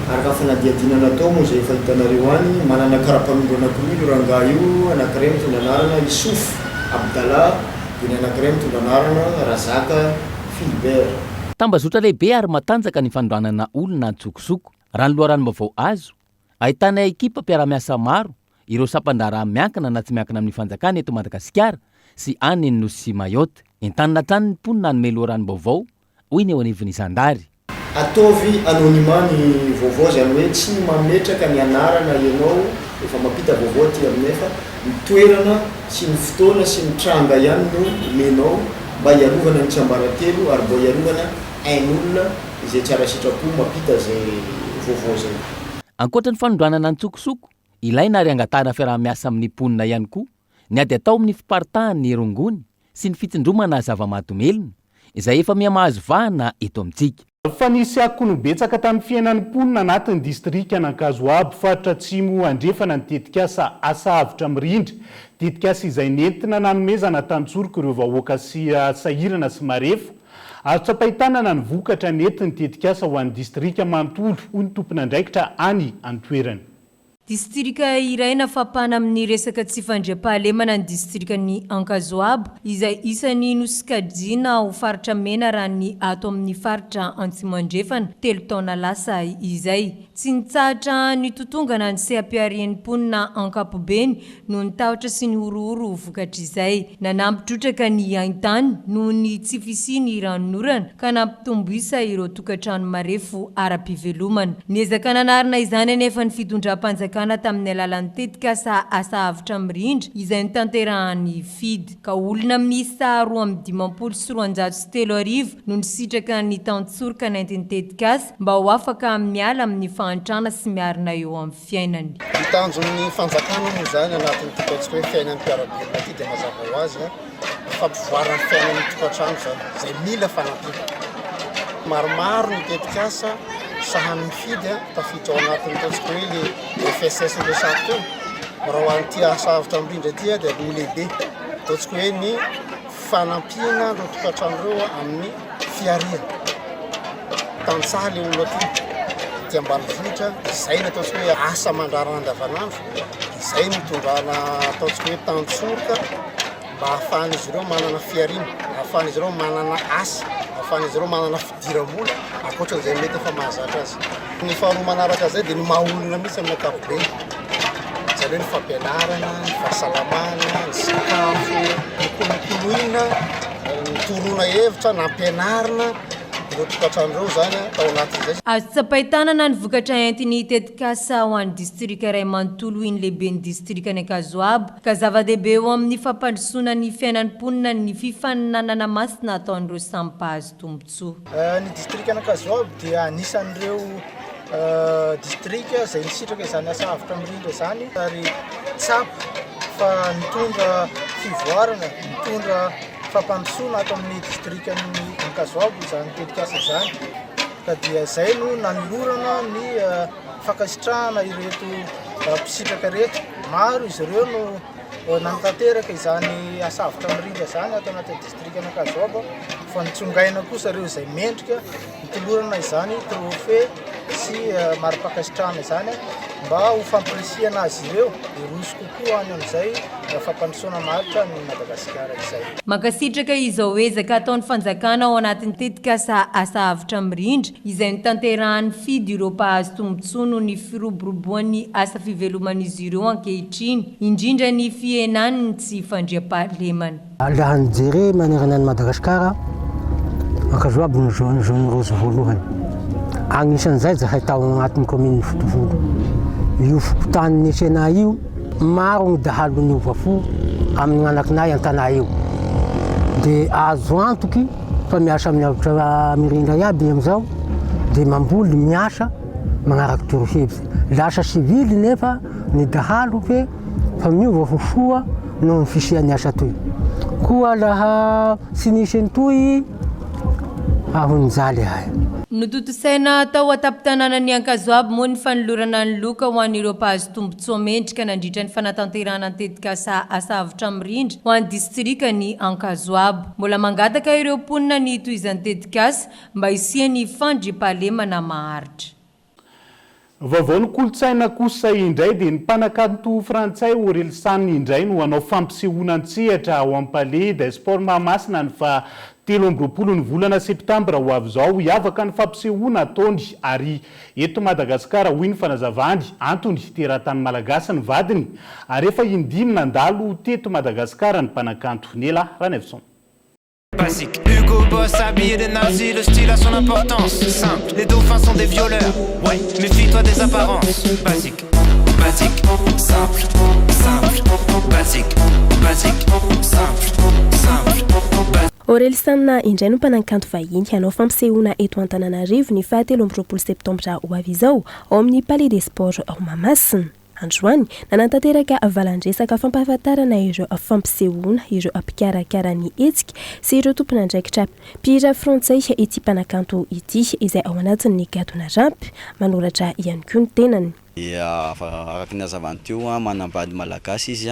Araka fanadihadinana atao moa izay efa hitanareo any manana kara-panondro anankiroa io rangahy io, anankiray mitondra anarana Issoufou Abdallah dia ny anankiray mitondra anarana Razaka Philbert. Tambazotra lehibe ary matanjaka ny fandroanana olona antsokosoko. Raha ny loharanom-baovao azo ahitana ekipa mpiara-miasa maro ireo sampandrara miankina na tsy miankina amin'ny fanjakana eto Madagasikara sy any nosy Mayotte. Entanina hatrany ny mponina hanome loharanom-baovao hoy ny eo anivon'ny zandary. Ataovy anonyma ny vaovao zany hoe tsy mametraka ny anarana ianao efa mampita vaovao ty aminay fa ny toerana sy ny fotoana sy ny tranga ihany no omenao mba hiarovana ny tsiambaratelo ary mba hiarovana ain'olona izay tsara sitrapo mampita zay vaovao zay. Ankoatra ny fanondroanana antsokosoko, ilaina ary angatahana fiaraha-miasa amin'ny mponina ihany koa ny ady atao amin'ny fiparitahan'ny rongony sy ny fitsindromana zava-mahadomelona izay efa miha-mahazo vahana eto amintsika. Fa nisy akono betsaka tamin'ny fiainan'ny mponina anatin'ny distrika Anankazoabo faritra Atsimo andrefana ny tetikasa asa avitra mirindra. Tetikasa izay nentina nanomezana tantsoroka ireo vahoaka sy sahirana sy marefo. Azo tsapahitanana ny vokatra nentin'ny tetikasa ho an'ny distrika manontolo hoy ny tompona andraikitra any an-toerana. Distrika iray nafapana amin'ny resaka tsy fandriam-pahalemana ny distrikany Ankazoabo izay isany nosikajina ho faritra mena raha ny ato amin'ny faritra Antsimandrefana 3 taona lasa izay. Tsy nitsahatra ny totongana ny seha-piarian'imponina ankapobeny no nitahotra sy ny horohoro vokatra izay. Nanampitrotraka ny haintany noho ny tsy fisiany ranonorana ka nampitomboisa ireo tokantrano marefo ara-pivelomana. Niezaka nanarina izany anefa ny fitondram-panjakana tamin'ny alalan'ny tetikasa asa avitra mirindra izay nitanterahan'ny FID ka olona miisa 2,703 no nisitraka ny tantsoraka naintin'ny tetikasa mba ho afaka miala amin'ny fahantrana sy miarina eo amin'ny fiainany. Tanjon'ny fanjakana moa zany anatin'ny tokatsika hoe fiainan'ny mpiarabiana ty dia mazava ho azy fampivoarana fiainan'ny tokantrano zay mila fanampiana. Maromaro ny tetikasa sahan'ny FID tafiditra ao anatin'ny ataontsika hoe le FSS resaky teo raha ho an'ity asa avitra mirindra ty dia roa lehibe ataontsika hoe ny fanampiana ireo tokantrano ireo amin'ny fiaria. Tantsaha le olona ty ambanivohitra izay ny ataontsika hoe asa mandrarana andavanandro izay mitondrana ataontsika hoe tantsoroka mba hahafahan'izy ireo manana fiarina, hahafahan'izy ireo manana asa, hahafahan'izy ireo manana fidiram-bola ankoatran'izay mety efa mahazatra azy. Ny faharoa manaraka izay dia ny maha-olona mihitsy amin'ny ankapobeny izany hoe ny fampianarana, ny fahasalamana, ny sakafo, ny kolokoloina, ny toroana hevitra, nampianarina Azo tsapaitanana ny vokatra entiny tetikasa ho an'ny distrika iray manontolo iny lehibe ny distrikany Ankazoabo ka zava-dehibe eo amin'ny fampandrosoana ny fiainan'ny mponina ny fifaninanana masina ataon'ireo samy mpahazo tombotsoa. Ny distrikany Ankazoabo dia anisan'ireo distrika izay nisitraka izany asa avitra mirindra izany ary tsapa fa mitondra fivoarana, mitondra fampandrosoana ato amin'ny distrikany Ankazoabo izany tetikasa izany ka dia izay no nanolorana ny fankasitrahana ireto mpisitraka rehetra. Maro izy ireo no nanatanteraka izany asa avitra mirindra izany ato anatin'ny distrikany Ankazoabo fa nitsongaina kosa ireo izay mendrika nitolorana izany trophée sy mari-pankasitrahana izany mba ho fampirisihana azy ireo roso kokoa any amin'izay fampandrosoana maritra ny Madagasikara izay. Mankasitraka izao ezaka ataon'ny fanjakana ao anatin'ny tetikasa asa avitra mirindra izay nitanterahan'ny FID ireo mpahazo tombotsoa noho ny firoboroboan'ny asa fiveloman'izy ireo ankehitriny indrindra ny fienany tsy fandriam-pahalemana. Laha nijery manerana ny Madagasikara Ankazoabo ny zone rose voalohany. Agnisan'izay zahay tao agnatin'ny commune Fotovolo. Io fokotanin'ny sena io maro ny dahalo ny ovafo amin'ny anakinay an-tanà io. Dia azo antoky fa miasa amin'ny avitra mirindra iaby amin'izao dia mamboly miasa magnaraky torohevitsy. Lasa sivily nefa ny dahalo fe fa miova fofoa noho ny fisian'ny asa toy. Koa laha tsy nisy an'itoy ahonjaly ahay. Nototosaina tao ataptananan'ny Ankazoabo moa ny fanolorana ny loka ho an'ireo mpahazo tombotsoa mendrika nandritra ny fanatanterahana ny tetikasa asa avitra mirindra ho an'ny distrikany Ankazoabo. Mbola mangataka ireo mponina ny tohizan'ny tetikasa mba hisiany fandriam-pahalemana maharitra. Vaovao ny kolotsaina kosa indray dia ny mpanakanto frantsay Orelsan indray no hanao fampisehonan-tsehatra ao amin'ny Palais des Sports Mahamasina ny fa 13 ny volana septambra ho avy izao hiavaka ny fampisehoana ataony ary eto Madagasikara hoy ny fanazavany antony teratany malagasy ny vadiny ary efa indimy nandalo teto Madagasikara ny mpanakanto Nela Ranevson. Basique, Hugo Boss habillé de nazi, le style a son importance. Simple, les dauphins sont des violeurs. Ouais, méfie-toi des apparences. Basique, basique, simple, simple, basique, basique, simple, simple, basique. Orelsan indray no mpanakanto vahiny hanao fampisehoana eto Antananarivo ny 13 septambra ho avy izao ao amin'ny Palais des Sports ao Mahamasina. Androany nanantanteraka valandresaka fampahafantarana ireo fampisehoana ireo mpikarakara ny hetsika sy ireo tompon'andraikitra mpihira frantsay ity mpanakanto ity izay ao anatin'ny gadona rampy manoratra ihany koa ny tenany. Araky ny hazavany teo manambady malagasy izy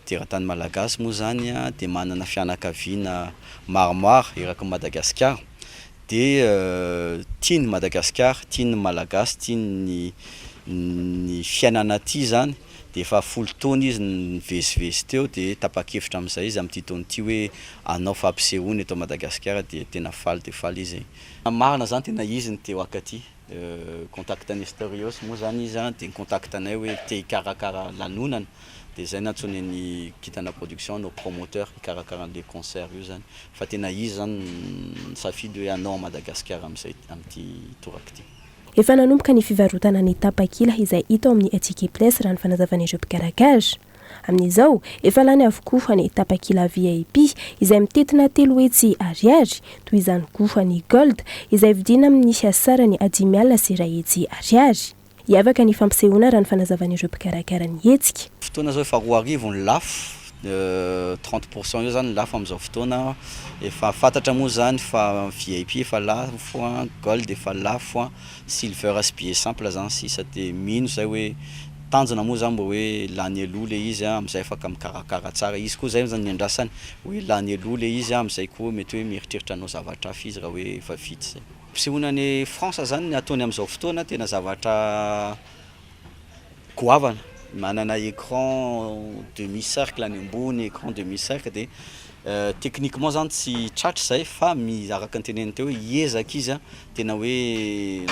teratany malagasy moa zany dia manana fianakaviana maromaro eraky Madagasikara dia tiany Madagasikara, tiany malagasy, tiany ny fiainana aty zany de efa folo taona izy nivezivezy teo de tapa-kevitra amin'izay izy amin'ity taona ity hoe anao fampisehoana eto Madagasikara de tena faly de faly izy. Marina zany tena izy ny teo akaty contactanay Storios moa zany izy de contactanay hoe te hikarakara lanonana de zay natsony ny kitana production no promoteur hikarakara an'le concert io zany fa tena izy zany safidy hoe anao Madagasikara amin'izay amin'ity toraka ity. Efa nanomboka ny fivarotana ny tapakila izay hita ao amin'ny Ticket Place raha ny fanazavana ireo mpikarakara. Amin'izao efa lany avokoa ny tapakila VIP izay mitetina 3 hetsy ariary toy izany koa ny gold izay vidina amin'ny sarany 10,000 sy 2 hetsy ariary. Iavaka ny fampisehoana raha ny fanazavana ireo mpikarakara ny hetsika. Fotoana zao efa 4 arivo ny lafo 30% io zany lafo amin'izao fotoana efa fantatra moa zany fa VIP efa lafo gold efa lafo silver sy billet simple zany sisa de mino zay hoe tanjona moa zany mba hoe lany aloha le izy amin'izay afaka mikarakara tsara izy koa zay zany ny andrasany hoe lany aloha le izy amin'izay koa mety hoe mieritreritra anao zavatra hafa izy raha hoe efa vita zay. Fisehoanany France zany ataony amin'izao fotoana tena zavatra goavana manana écran demi-cercle any ambony écran demi-cercle de techniquement zany tsy tratra zay fa araka ny teneny teo hoe iezaka izy tena hoe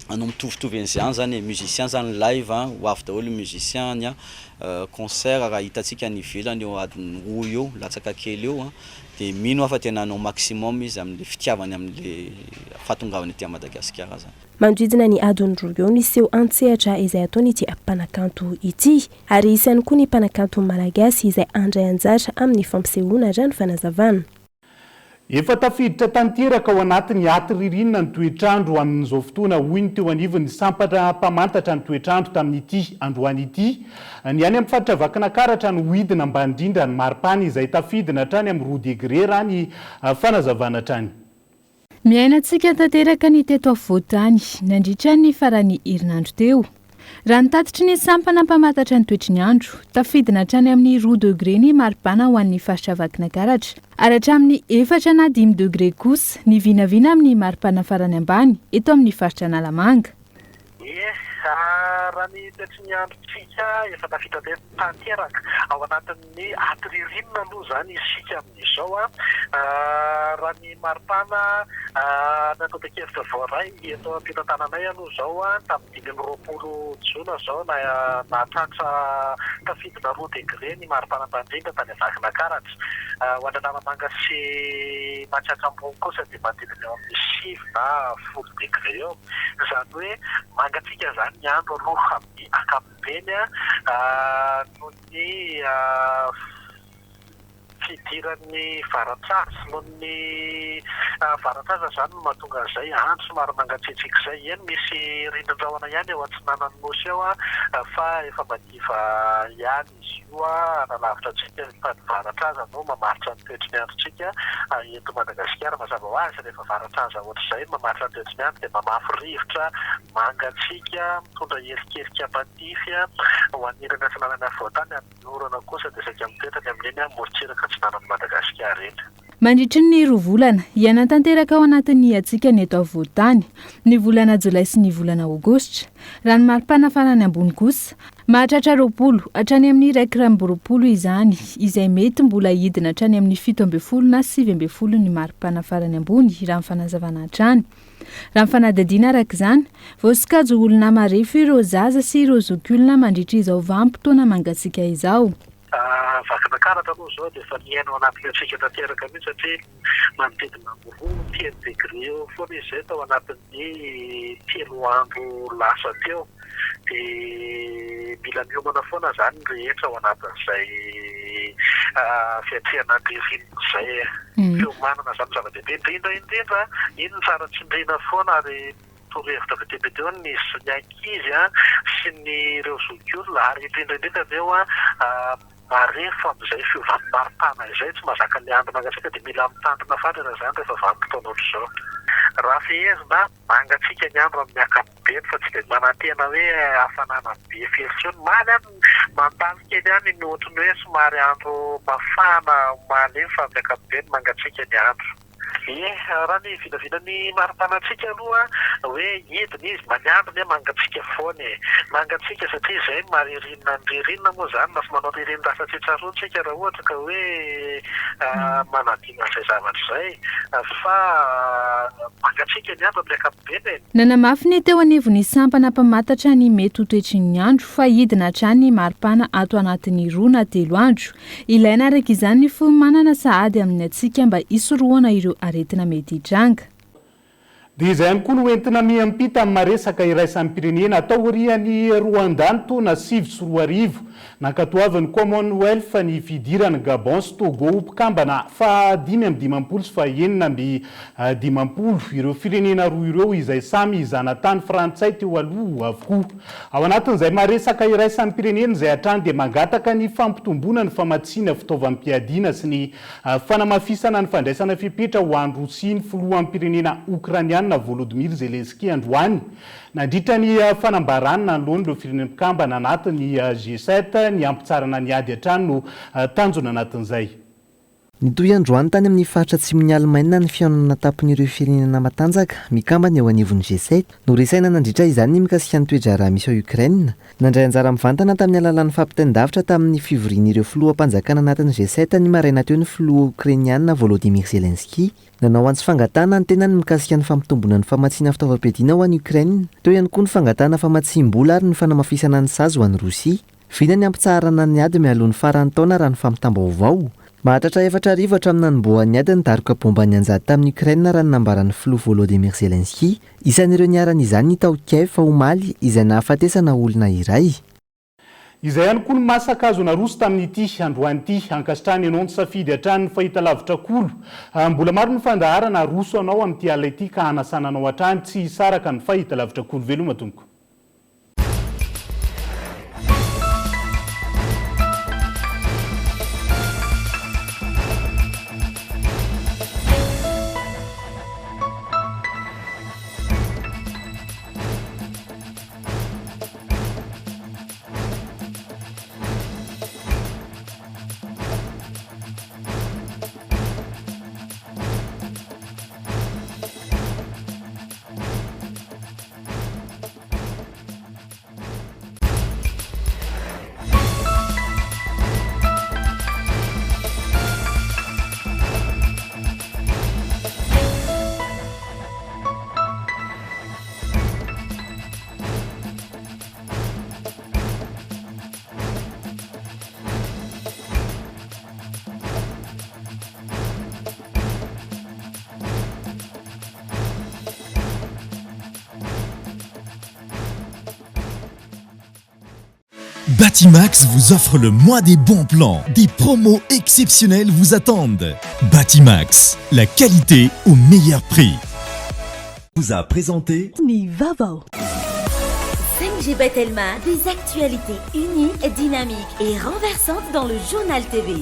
anao mitovitovy an'izany zany musicien zany live ho avy daholo musicien concert raha hitantsika ny ivelany eo adiny 2 eo latsaka kely eo de mino afa tena anao maximum izy amin'le fitiavany amin'le fahatongavany aty Madagasikara zany. Mandridina ny adiny 2 eo niseho antsehatra izay ataony ity mpanakanto ity ary isany koa ny mpanakanto malagasy izay andray anjara amin'ny fampisehoana rano fanazavana. Efa tafiditra tanteraka ao anatin'ny aty ririnina ny toetrandro amin'izao fotoana hoy ny teo anivony sampatra mpamantatra ny toetrandro tamin'ity androany ity. Ny any amin'ny faritra Vakinankaratra no hoidina ambany indrindra ny maripana izay tafidina hatrany amin'ny 2 degré raha ny fanazavana hatrany. Miainantsika tanteraka ny teto afovoantany nandritra ny farany herinandro teo. Raha nitatitry ny sampana mpamantatra ny toetry ny andro, tafidina hatrany amin'ny 2 degré ny maripana ho an'ny faritra Vakinankaratra, ary hatramin'ny 4 na 5 degré kosa ny vinavina amin'ny maripana farany ambany eto amin'ny faritra Analamanga. Raha ny toetry ny androntsika efa tafiditra tanteraka ao anatin'ny aty ririnina aloha zany isika amin'izao raha ny maripana natao-kevitra voaray eto ampitantananay aloha zao tamin'ny 20 jona zao nahatratra tafidina 2 degré ny maripana ambandrindra tany Vakinankaratra. Ho an'ny Analamanga sy Matsatsamboho kosa dia manodidina eo amin'ny 7 na 10 degré eo. Izany hoe mangatsika zany ny andro aloha amin'ny ankapobeny noho ny fidiran'ny varantsasa noho ny varantsasa zany no mahatonga an'izay andro somary mangatsiatsiaka izay. Eny misy rindrin-drahona ihany eo antsinanany nosy eo fa efa madiva ihany izy io analavitra antsika fa ny varantsasa no mamaritra ny toetry ny androntsika eto Madagasikara. Mazava ho azy rehefa varantsasa ohatr'izay mamaritra ny toetry ny andro dia mamafy rivotra mangatsika mitondra herikerika patify ho anirana antsinanany avoatany amin'ny orana kosa dia saika mitoetrany amin'iny morontsiraka antsinanany Madagasikara eny. Mandritry ny 2 volana ianatanteraka ao anatin'ny atsika ny eto afovoantany ny volana Jolay sy ny volana Aogositra. Raha ny maripana farany ambony kosa mahatratra 20 hatrany amin'ny 120 izany izay mety mbola hidina hatrany amin'ny 17 na 18 ny maripana farany ambony raha ny fanazavana hatrany. Raha ny fanadadiana araka izany voasikajo olona marefo ireo zaza sy ireo zokiolona mandritra izao vanim-potoana mangatsika izao. Vakinankaratra aloha zao dia efa niaino anatin'ny atsika tanteraka mihitsy satria manodidina 10 degré eo foana izy zay tao anatin'ny 3 andro lasa teo. Dia mila miomana foana zany rehetra ao anatin'izay fiatriana ririnina izay. Fiomanana zany zava-dehibe indrindra iny ny tsara tsindriana foana ary torohevitra be teo ny ankizy sy ny ireo zokiolona ary indrindra eo marefo amin'izay fiovan'ny maripana izay tsy mahazaka ny andro mangatsika dia mila mitandrina fatrana zany rehefa vanim-potoana ohatr'izao. Raha fehezina mangatsika ny andro amin'ny ankapobeny fa tsy dia manantena hoe hafanana be fehitsy maly mandany kely any ny ohatrany hoe somary andro mafana maly eny fa amin'ny ankapobeny mangatsika ny andro. raha ny vinavinany maripanatsika aloha hoe edina izy maniandrony mangatsika foany mangatsika satria izay maririnina ny ririnina moa zany lafa manao ririnina rasa tsitsaronsika raha ohatra ka hoe manadina izay zavatra izay fa mangatsika ny andro amin'ny ankapobeny. Nanamafy ny teo anivony sampana mpamantatra ny mety ho toetry ny andro fa idina hatrany maripana ato anatin'ny 2 na 3 andro. Ilaina araka izany ny fimanana sahady amin'ny atsika mba isorohana ireo aretina mety hitranga. Dia izay ihany koa no entina miampita amin'ny maresaka iraisan'ny pirenena atao orian'ny Rwanda ny taona 2024 nankatoavan'ny Commonwealth ny fidirany Gabon sy Togo mpikambana fa 5 sy 9 ireo firenena roa ireo izay samy zanatany frantsay teo aloha avokoa. Ao anatin'izay maresaka iraisan'ny pirenena izay hatrany dia mangataka ny fampitomboana ny famatsiana fitaovam-piadiana sy ny fanamafisana ny fandraisana fipetra ho an'ny Rosia ny filohan'ny pirenena Ukrainiana Volodymyr Zelensky androany nandritra ny fanambarana nanoloany ireo firenena mpikambana anatin'ny G7 ny ampitsarana ny ady hatrany no tanjona anatin'izay. Nitoy androany tany amin'ny faritra atsimon'ny Alemaina ny fihaonana tapon'ireo firenena matanjaka mikambana eo anivon'ny G7 no resaina nandritra izany ny mikasika ny toedrara misy ao Ukraine. Nandray anjara mivantana tamin'ny alalan'ny fampitaindavitra tamin'ny fivorian'ireo filoham-panjakana anatin'ny G7 ny maraina teo ny filoha Ukrainiana Volodymyr Zelensky. Nanao antsy fangatana ny tenany mikasika ny fampitombona ny famatsiana fitaovam-piadiana ho an'ny Ukraine. Teo ihany koa ny fangatana famatsim-bola ary ny fanamafisana ny sazy ho an'ny Rosia. Vina ny ampitsarana ny ady mialohan'ny faran'ny taona raha ny fampitam-baovao. Mahatratra 4 arivo hatramin'ny nanomboan'ny ady ny daroka bomba nianjady tamin'ny Ukraine raha ny nambaran'ny filoha Volodymyr Zelensky. Isan'ireo niaran'izany ny tao Kiev fa omaly izay nahafatesana olona iray. Izay ihany koa ny masaka azo naroso tamin'ity androany ity ankasitrany ianao ny safidy hatrany ny fahitalavitra kolo. Mbola maro ny fandaharana roso anao amin'ity ala ity ka hanasananao hatrany tsy hisaraka ny fahitalavitra kolo. Veloma tompoko. Batimax vous offre le mois des bons plans. Des promos exceptionnels vous attendent. Batimax, la qualité au meilleur prix. Vous a présenté Nivavo. 5G Batelma, des actualités uniques, dynamiques et renversantes dans le journal TV.